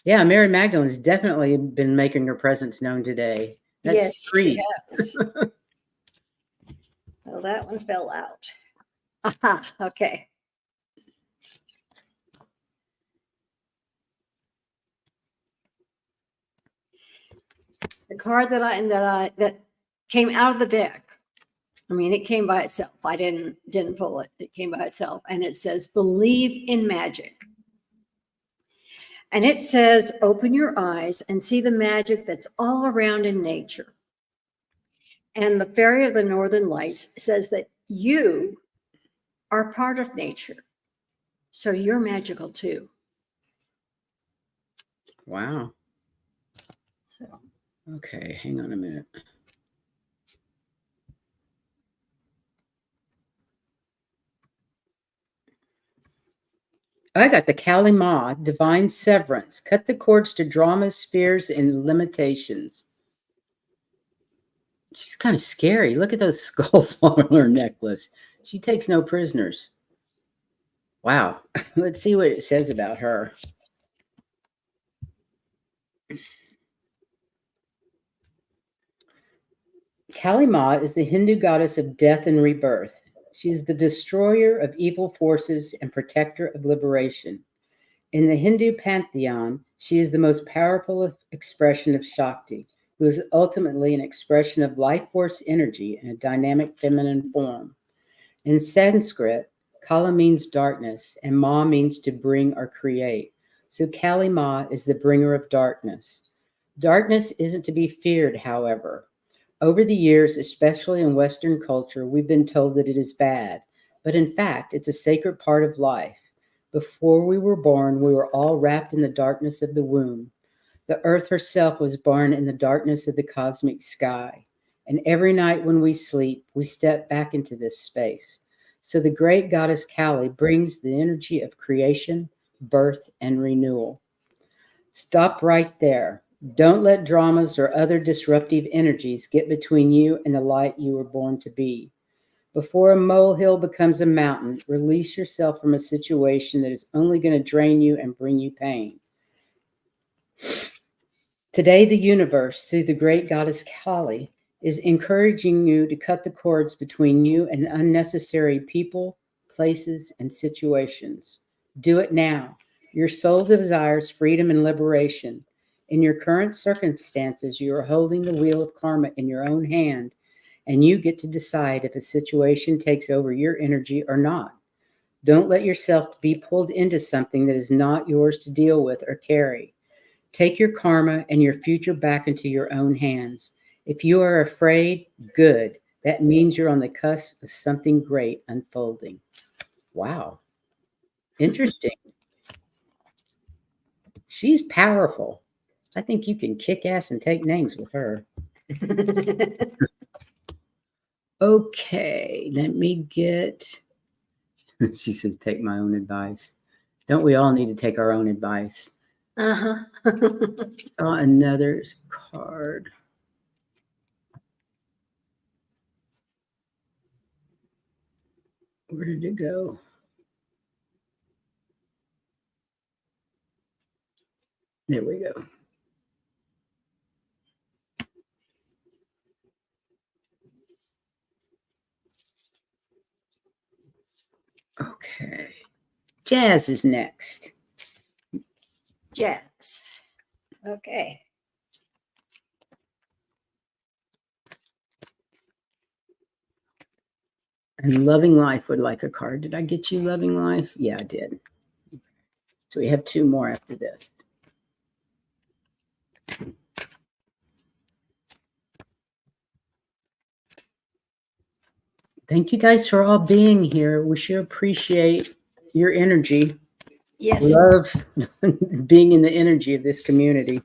Speaker 1: Yeah, Mary Magdalene's definitely been making her presence known today. That's
Speaker 2: Yes,
Speaker 1: sweet.
Speaker 2: she has. Well, that one fell out. Aha, okay. The card that came out of the deck. I mean, it came by itself. I didn't pull it. It came by itself, and it says, "Believe in magic." And it says, "Open your eyes and see the magic that's all around in nature." And the Fairy of the Northern Lights says that you are part of nature, so you're magical too.
Speaker 1: Wow.
Speaker 2: So
Speaker 1: Okay, hang on a minute. I got the Kali Ma, Divine Severance. Cut the cords to dramas, fears, and limitations. She's kind of scary. Look at those skulls on her necklace. She takes no prisoners. Wow. Let's see what it says about her. Kali Ma is the Hindu goddess of death and rebirth. She is the destroyer of evil forces and protector of liberation. In the Hindu pantheon, she is the most powerful expression of Shakti, who is ultimately an expression of life force energy in a dynamic feminine form. In Sanskrit, Kala means darkness, and Ma means to bring or create. So Kali Ma is the bringer of darkness. Darkness isn't to be feared, however. Over the years, especially in Western culture, we've been told that it is bad, but in fact, it's a sacred part of life. Before we were born, we were all wrapped in the darkness of the womb. The earth herself was born in the darkness of the cosmic sky. And every night when we sleep, we step back into this space. So the great goddess Kali brings the energy of creation, birth, and renewal. Stop right there. Don't let dramas or other disruptive energies get between you and the light you were born to be. Before a molehill becomes a mountain, release yourself from a situation that is only going to drain you and bring you pain. Today, the universe, through the great goddess Kali, is encouraging you to cut the cords between you and unnecessary people, places, and situations. Do it now. Your soul desires freedom and liberation. In your current circumstances, you are holding the wheel of karma in your own hand, and you get to decide if a situation takes over your energy or not. Don't let yourself be pulled into something that is not yours to deal with or carry. Take your karma and your future back into your own hands. If you are afraid, good. That means you're on the cusp of something great unfolding. Wow. Interesting. She's powerful. I think you can kick ass and take names with her. Okay, let me get. She says, take my own advice. Don't we all need to take our own advice?
Speaker 2: Uh-huh.
Speaker 1: Saw another card. Where did it go? There we go. Okay. Jazz is next.
Speaker 2: Jazz. Okay.
Speaker 1: And Loving Life would like a card. Did I get you Loving Life? Yeah, I did. So we have two more after this. Thank you guys for all being here. We sure appreciate your energy.
Speaker 2: Yes.
Speaker 1: Love being in the energy of this community.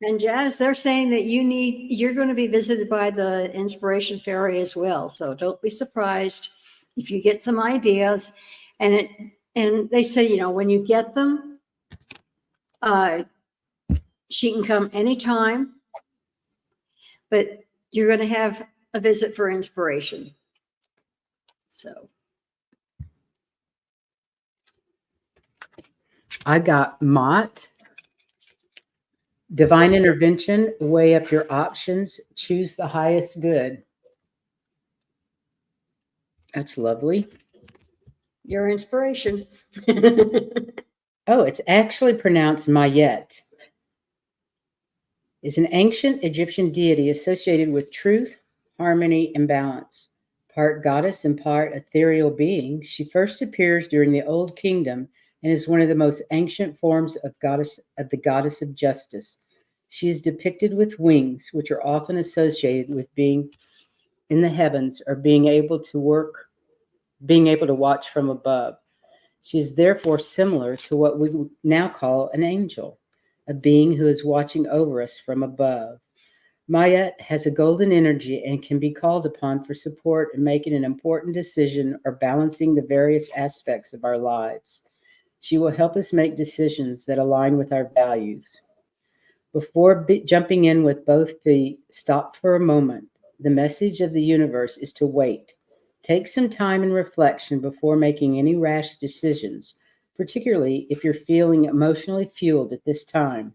Speaker 2: And Jazz, they're saying that you're going to be visited by the Inspiration Fairy as well. So don't be surprised if you get some ideas. And they say, when you get them, she can come anytime, but you're going to have a visit for inspiration. So
Speaker 1: I got Mott. Divine intervention, weigh up your options, choose the highest good. That's lovely.
Speaker 2: Your inspiration.
Speaker 1: Oh, it's actually pronounced Mayette. is an ancient Egyptian deity associated with truth, harmony, and balance. Part goddess and part ethereal being, she first appears during the Old Kingdom and is one of the most ancient forms of the goddess of justice. She is depicted with wings, which are often associated with being in the heavens or being able to watch from above. She is therefore similar to what we would now call an angel, a being who is watching over us from above. Mayat has a golden energy and can be called upon for support in making an important decision or balancing the various aspects of our lives. She will help us make decisions that align with our values. Before jumping in with both feet, stop for a moment. The message of the universe is to wait. Take some time and reflection before making any rash decisions, particularly if you're feeling emotionally fueled at this time.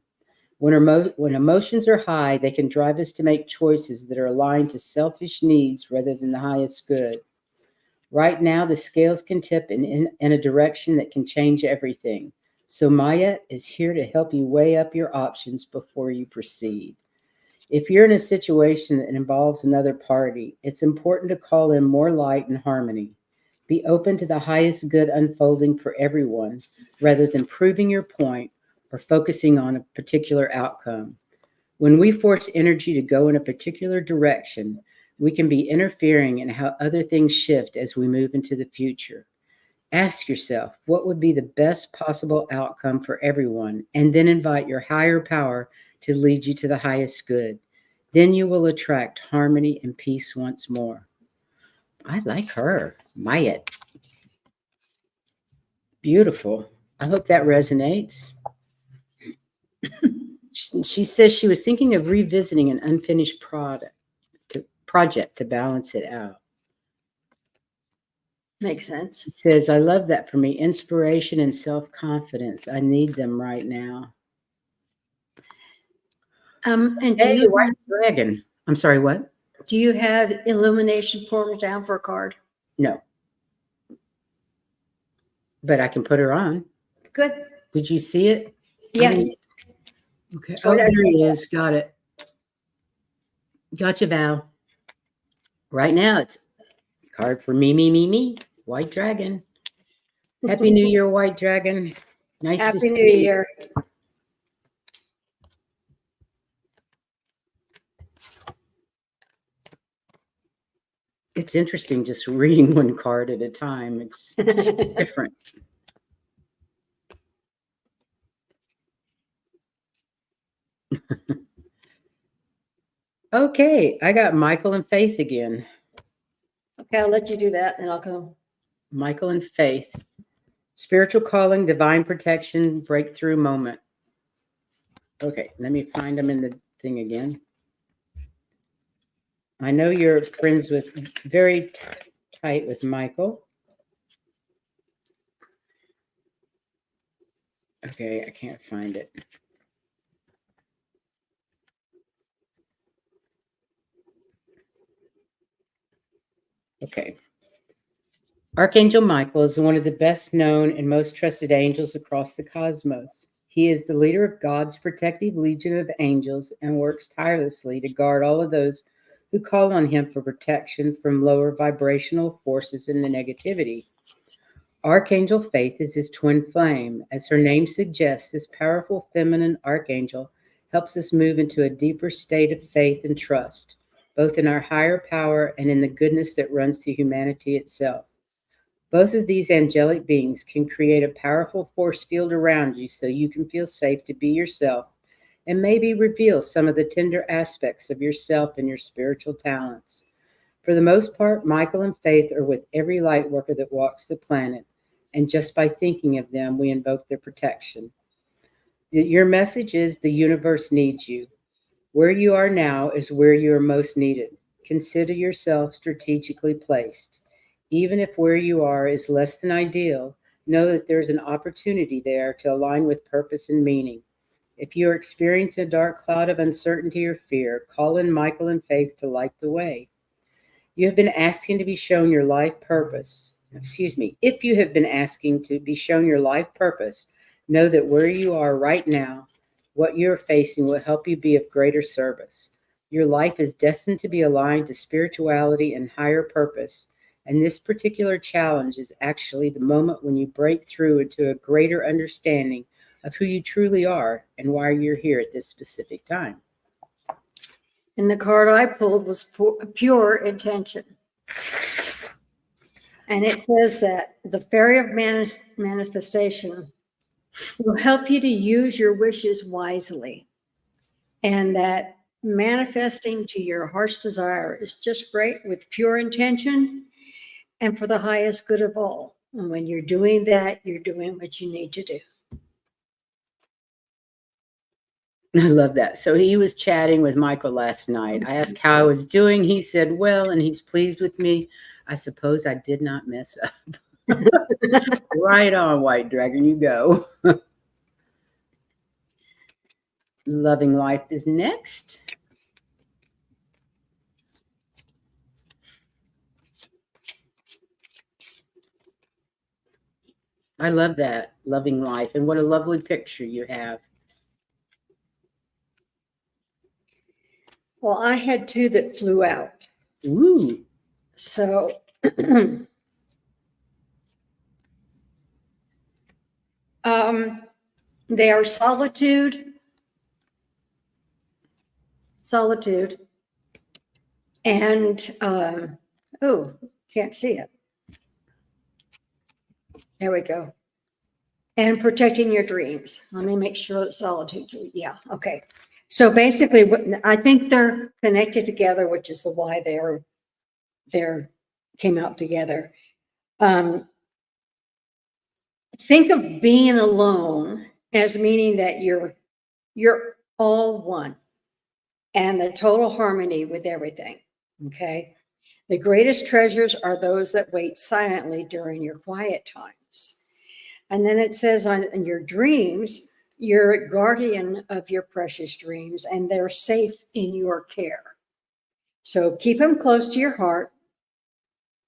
Speaker 1: When emotions are high, they can drive us to make choices that are aligned to selfish needs rather than the highest good. Right now, the scales can tip in a direction that can change everything. So Maya is here to help you weigh up your options before you proceed. If you're in a situation that involves another party, it's important to call in more light and harmony. Be open to the highest good unfolding for everyone rather than proving your point or focusing on a particular outcome. When we force energy to go in a particular direction, we can be interfering in how other things shift as we move into the future. Ask yourself, what would be the best possible outcome for everyone? And then invite your higher power to lead you to the highest good. Then you will attract harmony and peace once more. I like her. Maya. Beautiful. I hope that resonates. She says she was thinking of revisiting an unfinished project to balance it out.
Speaker 2: Makes sense.
Speaker 1: It says, I love that for me. Inspiration and self-confidence. I need them right now.
Speaker 2: And
Speaker 1: Hey, White Dragon. I'm sorry, what?
Speaker 2: do you have illumination portal down for a card?
Speaker 1: No. But I can put her on.
Speaker 2: Good.
Speaker 1: Did you see it?
Speaker 2: Yes.
Speaker 1: Okay. Oh, there he is. Got it. Gotcha, Val. Right now, it's a card for me. White Dragon. Happy New Year, White Dragon. Nice to
Speaker 2: Happy
Speaker 1: see
Speaker 2: New Year.
Speaker 1: It's interesting just reading one card at a time. It's different. Okay, I got Michael and Faith again.
Speaker 2: Okay, I'll let you do that and I'll go.
Speaker 1: Michael and Faith. Spiritual calling, divine protection, breakthrough moment. Okay, let me find them in the thing again. I know you're friends with, very tight with Michael. Okay, I can't find it. Okay. Archangel Michael is one of the best known and most trusted angels across the cosmos. He is the leader of God's protective legion of angels and works tirelessly to guard all of those who call on him for protection from lower vibrational forces and the negativity. Archangel Faith is his twin flame. As her name suggests, this powerful feminine archangel helps us move into a deeper state of faith and trust, both in our higher power and in the goodness that runs through humanity itself. Both of these angelic beings can create a powerful force field around you so you can feel safe to be yourself and maybe reveal some of the tender aspects of yourself and your spiritual talents. For the most part, Michael and Faith are with every light worker that walks the planet, and just by thinking of them, we invoke their protection. Your message is the universe needs you. Where you are now is where you are most needed. Consider yourself strategically placed. Even if where you are is less than ideal, know that there's an opportunity there to align with purpose and meaning. If you are experiencing a dark cloud of uncertainty or fear, call in Michael and Faith to light the way. You have been asking to be shown your life purpose. If you have been asking to be shown your life purpose, know that where you are right now What you're facing will help you be of greater service. Your life is destined to be aligned to spirituality and higher purpose, and this particular challenge is actually the moment when you break through into a greater understanding of who you truly are and why you're here at this specific time.
Speaker 2: And the card I pulled was pure intention. And it says that the fairy of manifestation will help you to use your wishes wisely. And that manifesting to your heart's desire is just great with pure intention and for the highest good of all. And when you're doing that, you're doing what you need to do.
Speaker 1: I love that. So he was chatting with Michael last night. I asked how I was doing. He said, well, and he's pleased with me. I suppose I did not mess up. Right on, White Dragon, you go. Loving Life is next. I love that, Loving Life. And what a lovely picture you have.
Speaker 2: Well, I had two that flew out.
Speaker 1: Ooh.
Speaker 2: So they are solitude, and oh, can't see it. There we go. And protecting your dreams. Let me make sure that solitude. Yeah. Okay. So basically, I think they're connected together, which is the why they're came out together. Think of being alone as meaning that you're all one and the total harmony with everything. Okay. The greatest treasures are those that wait silently during your quiet times. And then it says in your dreams, you're a guardian of your precious dreams and they're safe in your care. So keep them close to your heart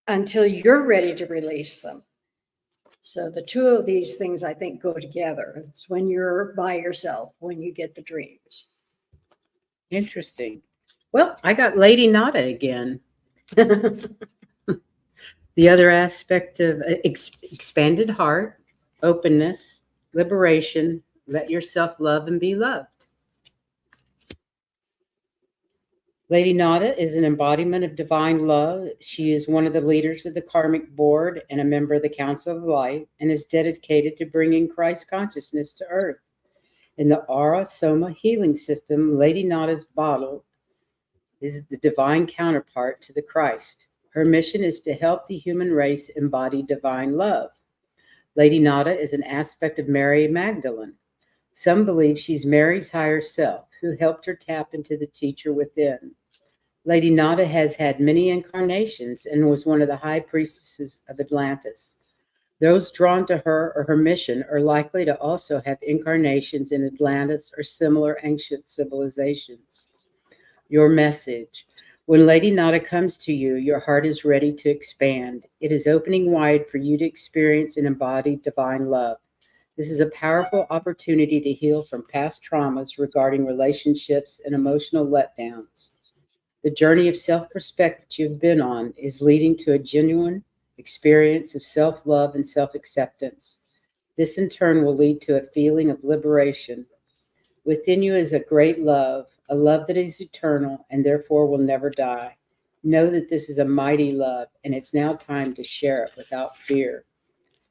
Speaker 2: until you're ready to release them. So the two of these things, I think, go together. It's when you're by yourself, when you get the dreams.
Speaker 1: Interesting. Well, I got Lady Nada again. The other aspect of expanded heart, openness, liberation, let yourself love and be loved. Lady Nada is an embodiment of divine love. She is one of the leaders of the Karmic Board and a member of the Council of Light and is dedicated to bringing Christ consciousness to Earth. In the Aura Soma healing system, Lady Nada's bottle is the divine counterpart to the Christ. Her mission is to help the human race embody divine love. Lady Nada is an aspect of Mary Magdalene. Some believe she's Mary's higher self, who helped her tap into the teacher within. Lady Nada has had many incarnations and was one of the high priestesses of Atlantis. Those drawn to her or her mission are likely to also have incarnations in Atlantis or similar ancient civilizations. Your message. When Lady Nada comes to you, your heart is ready to expand. It is opening wide for you to experience and embody divine love. This is a powerful opportunity to heal from past traumas regarding relationships and emotional letdowns. The journey of self-respect that you've been on is leading to a genuine experience of self-love and self-acceptance. This in turn will lead to a feeling of liberation. Within you is a great love, a love that is eternal and therefore will never die. Know that this is a mighty love and it's now time to share it without fear.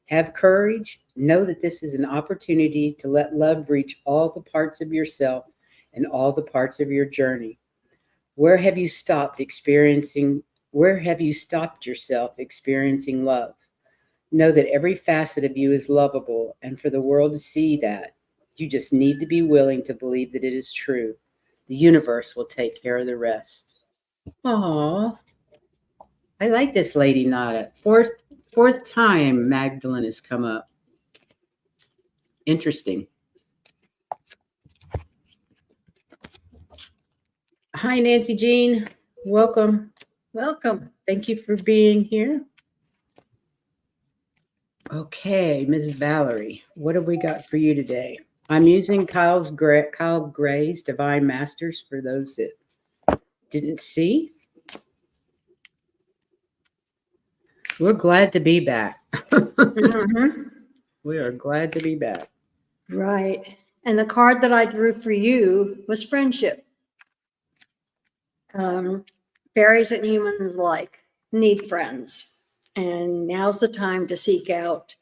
Speaker 1: Have courage. Know that this is an opportunity to let love reach all the parts of yourself and all the parts of your journey. Where have you stopped yourself experiencing love? Know that every facet of you is lovable, and for the world to see that, you just need to be willing to believe that it is true. The universe will take care of the rest. Aww. I like this Lady Nada. Fourth time Magdalene has come up. Interesting. Hi, Nancy Jean. Welcome.
Speaker 2: Welcome.
Speaker 1: Thank you for being here. Okay, Ms. Valerie, what have we got for you today? I'm using Kyle Gray's Divine Masters for those that didn't see. We're glad to be back.
Speaker 2: Mhm.
Speaker 1: We are glad to be back.
Speaker 2: Right. And the card that I drew for you was friendship. Fairies and humans alike need friends. And now's the time to seek out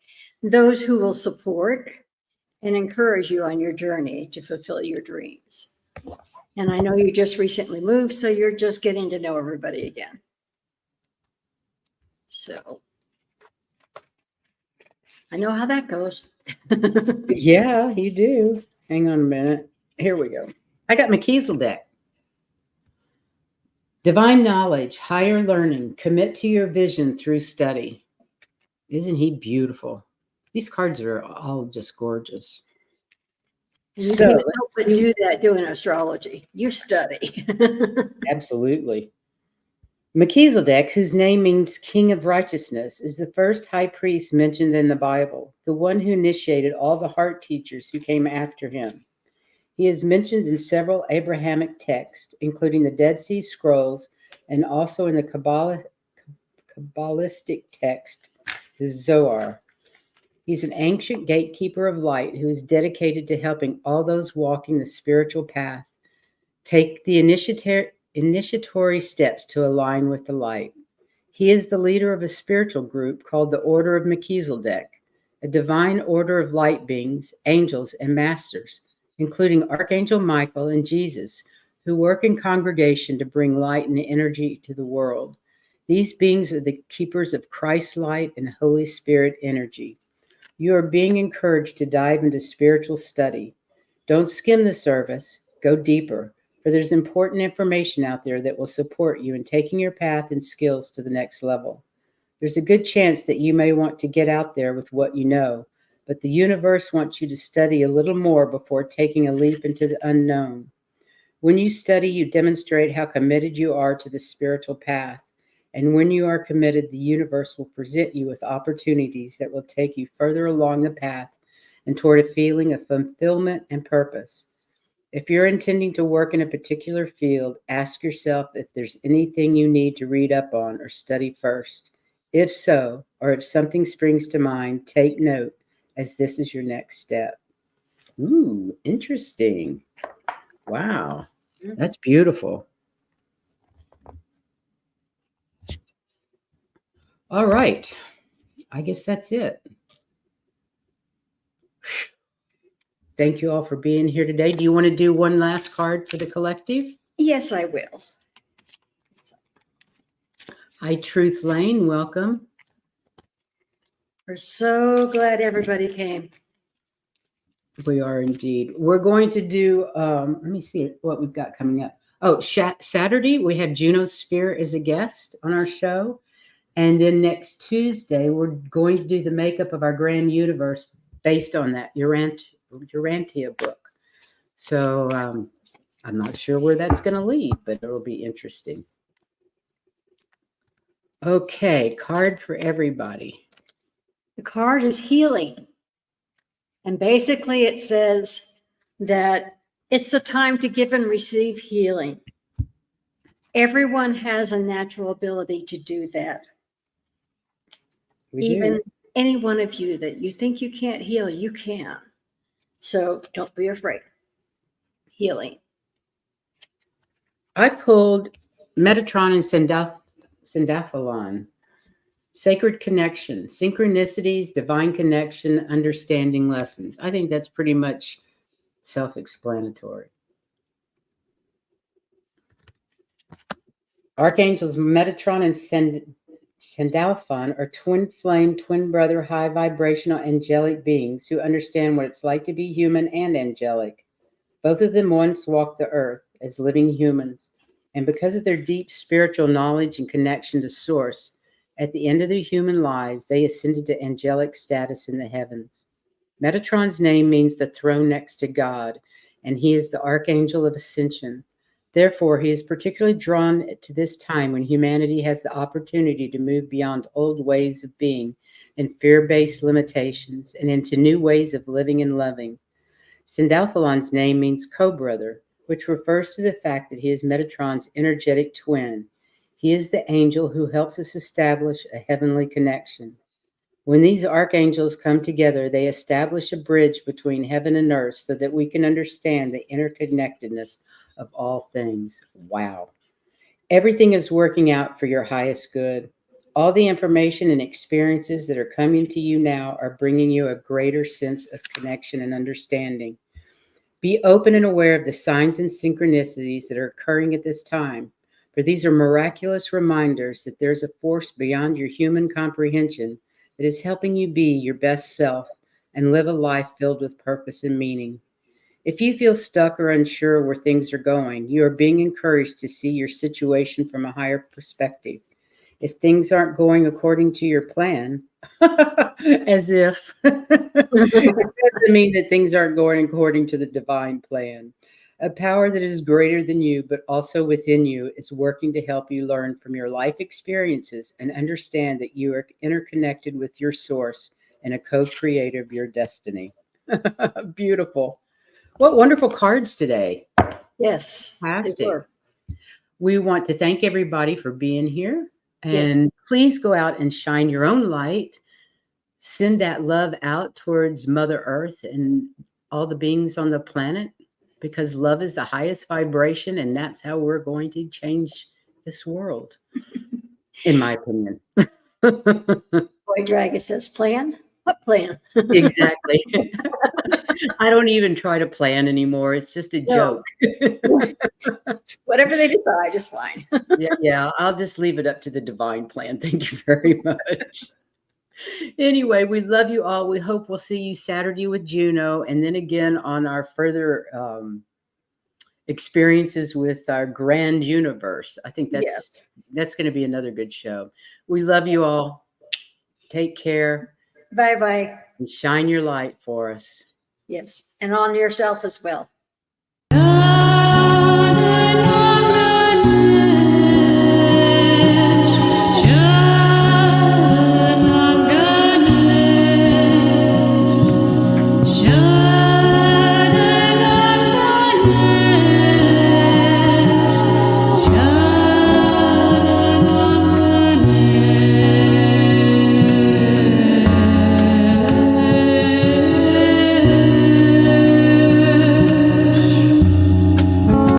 Speaker 2: those who will support and encourage you on your journey to fulfill your dreams. And I know you just recently moved, so you're just getting to know everybody again. So I know how that goes.
Speaker 1: Yeah, you do. Hang on a minute. Here we go. I got my Kiesel deck. Divine knowledge, higher learning, commit to your vision through study. Isn't he beautiful? These cards are all just gorgeous.
Speaker 2: And you
Speaker 1: So
Speaker 2: can't help but do that doing astrology. You study.
Speaker 1: absolutely. Melchizedek, whose name means King of Righteousness, is the first high priest mentioned in the Bible, the one who initiated all the heart teachers who came after him. He is mentioned in several Abrahamic texts, including the Dead Sea Scrolls and also in the Kabbalistic text, the Zohar. He's an ancient gatekeeper of light who is dedicated to helping all those walking the spiritual path take the initiatory steps to align with the light. He is the leader of a spiritual group called the Order of Melchizedek, a divine order of light beings, angels, and masters, including Archangel Michael and Jesus, who work in congregation to bring light and energy to the world. These beings are the keepers of Christ's light and Holy Spirit energy. You are being encouraged to dive into spiritual study. Don't skim the surface, go deeper, for there's important information out there that will support you in taking your path and skills to the next level. There's a good chance that you may want to get out there with what you know, but the universe wants you to study a little more before taking a leap into the unknown. When you study, you demonstrate how committed you are to the spiritual path. And when you are committed, the universe will present you with opportunities that will take you further along the path and toward a feeling of fulfillment and purpose. If you're intending to work in a particular field, ask yourself if there's anything you need to read up on or study first. If so, or if something springs to mind, take note, as this is your next step. Ooh, interesting. Wow, that's beautiful. All right. I guess that's it. Thank you all for being here today. Do you want to do one last card for the collective?
Speaker 2: Yes, I will.
Speaker 1: Hi, Truth Lane. Welcome.
Speaker 2: We're so glad everybody came.
Speaker 1: We are indeed. We're going to do, let me see what we've got coming up. Oh, Saturday, we have Juno Sphere as a guest on our show. And then next Tuesday, we're going to do the makeup of our grand universe based on that Urantia book. So I'm not sure where that's going to lead, but it'll be interesting. Okay, card for everybody.
Speaker 2: The card is healing. And basically it says that it's the time to give and receive healing. Everyone has a natural ability to do that. Even any one of you that you think you can't heal, you can. So don't be afraid. Healing.
Speaker 1: I pulled Metatron and Sandaphalon. Sacred connection, synchronicities, divine connection, understanding lessons. I think that's pretty much self-explanatory. Archangels Metatron and Sandalphon are twin flame, twin brother, high vibrational angelic beings who understand what it's like to be human and angelic. Both of them once walked the earth as living humans, and because of their deep spiritual knowledge and connection to Source, at the end of their human lives, they ascended to angelic status in the heavens. Metatron's name means the throne next to God, and he is the archangel of ascension. Therefore, he is particularly drawn to this time when humanity has the opportunity to move beyond old ways of being and fear-based limitations and into new ways of living and loving. Sandalphon's name means co-brother, which refers to the fact that he is Metatron's energetic twin. He is the angel who helps us establish a heavenly connection. When these archangels come together, they establish a bridge between heaven and earth so that we can understand the interconnectedness of all things. Wow. Everything is working out for your highest good. All the information and experiences that are coming to you now are bringing you a greater sense of connection and understanding. Be open and aware of the signs and synchronicities that are occurring at this time, for these are miraculous reminders that there's a force beyond your human comprehension that is helping you be your best self and live a life filled with purpose and meaning. If you feel stuck or unsure where things are going, you are being encouraged to see your situation from a higher perspective. If things aren't going according to your plan, as if it doesn't mean that things aren't going according to the divine plan. A power that is greater than you, but also within you, is working to help you learn from your life experiences and understand that you are interconnected with your source and a co-creator of your destiny. Beautiful. What wonderful cards today.
Speaker 2: Yes, they
Speaker 1: Fantastic.
Speaker 2: were.
Speaker 1: We want to thank everybody for being here.
Speaker 2: Yes.
Speaker 1: And please go out and shine your own light. Send that love out towards Mother Earth and all the beings on the planet, because love is the highest vibration, and that's how we're going to change this world, in my opinion.
Speaker 2: Boy Dragon says, plan? What plan?
Speaker 1: Exactly. I don't even try to plan anymore. It's just a
Speaker 2: No.
Speaker 1: joke.
Speaker 2: Whatever they decide is fine.
Speaker 1: Yeah, I'll just leave it up to the divine plan. Thank you very much. Anyway, we love you all. We hope we'll see you Saturday with Juno, and then again on our further experiences with our grand universe. I think that's going to be another good show. We love you all. Take care.
Speaker 2: Bye-bye.
Speaker 1: And shine your light for us.
Speaker 2: Yes, and on yourself as well.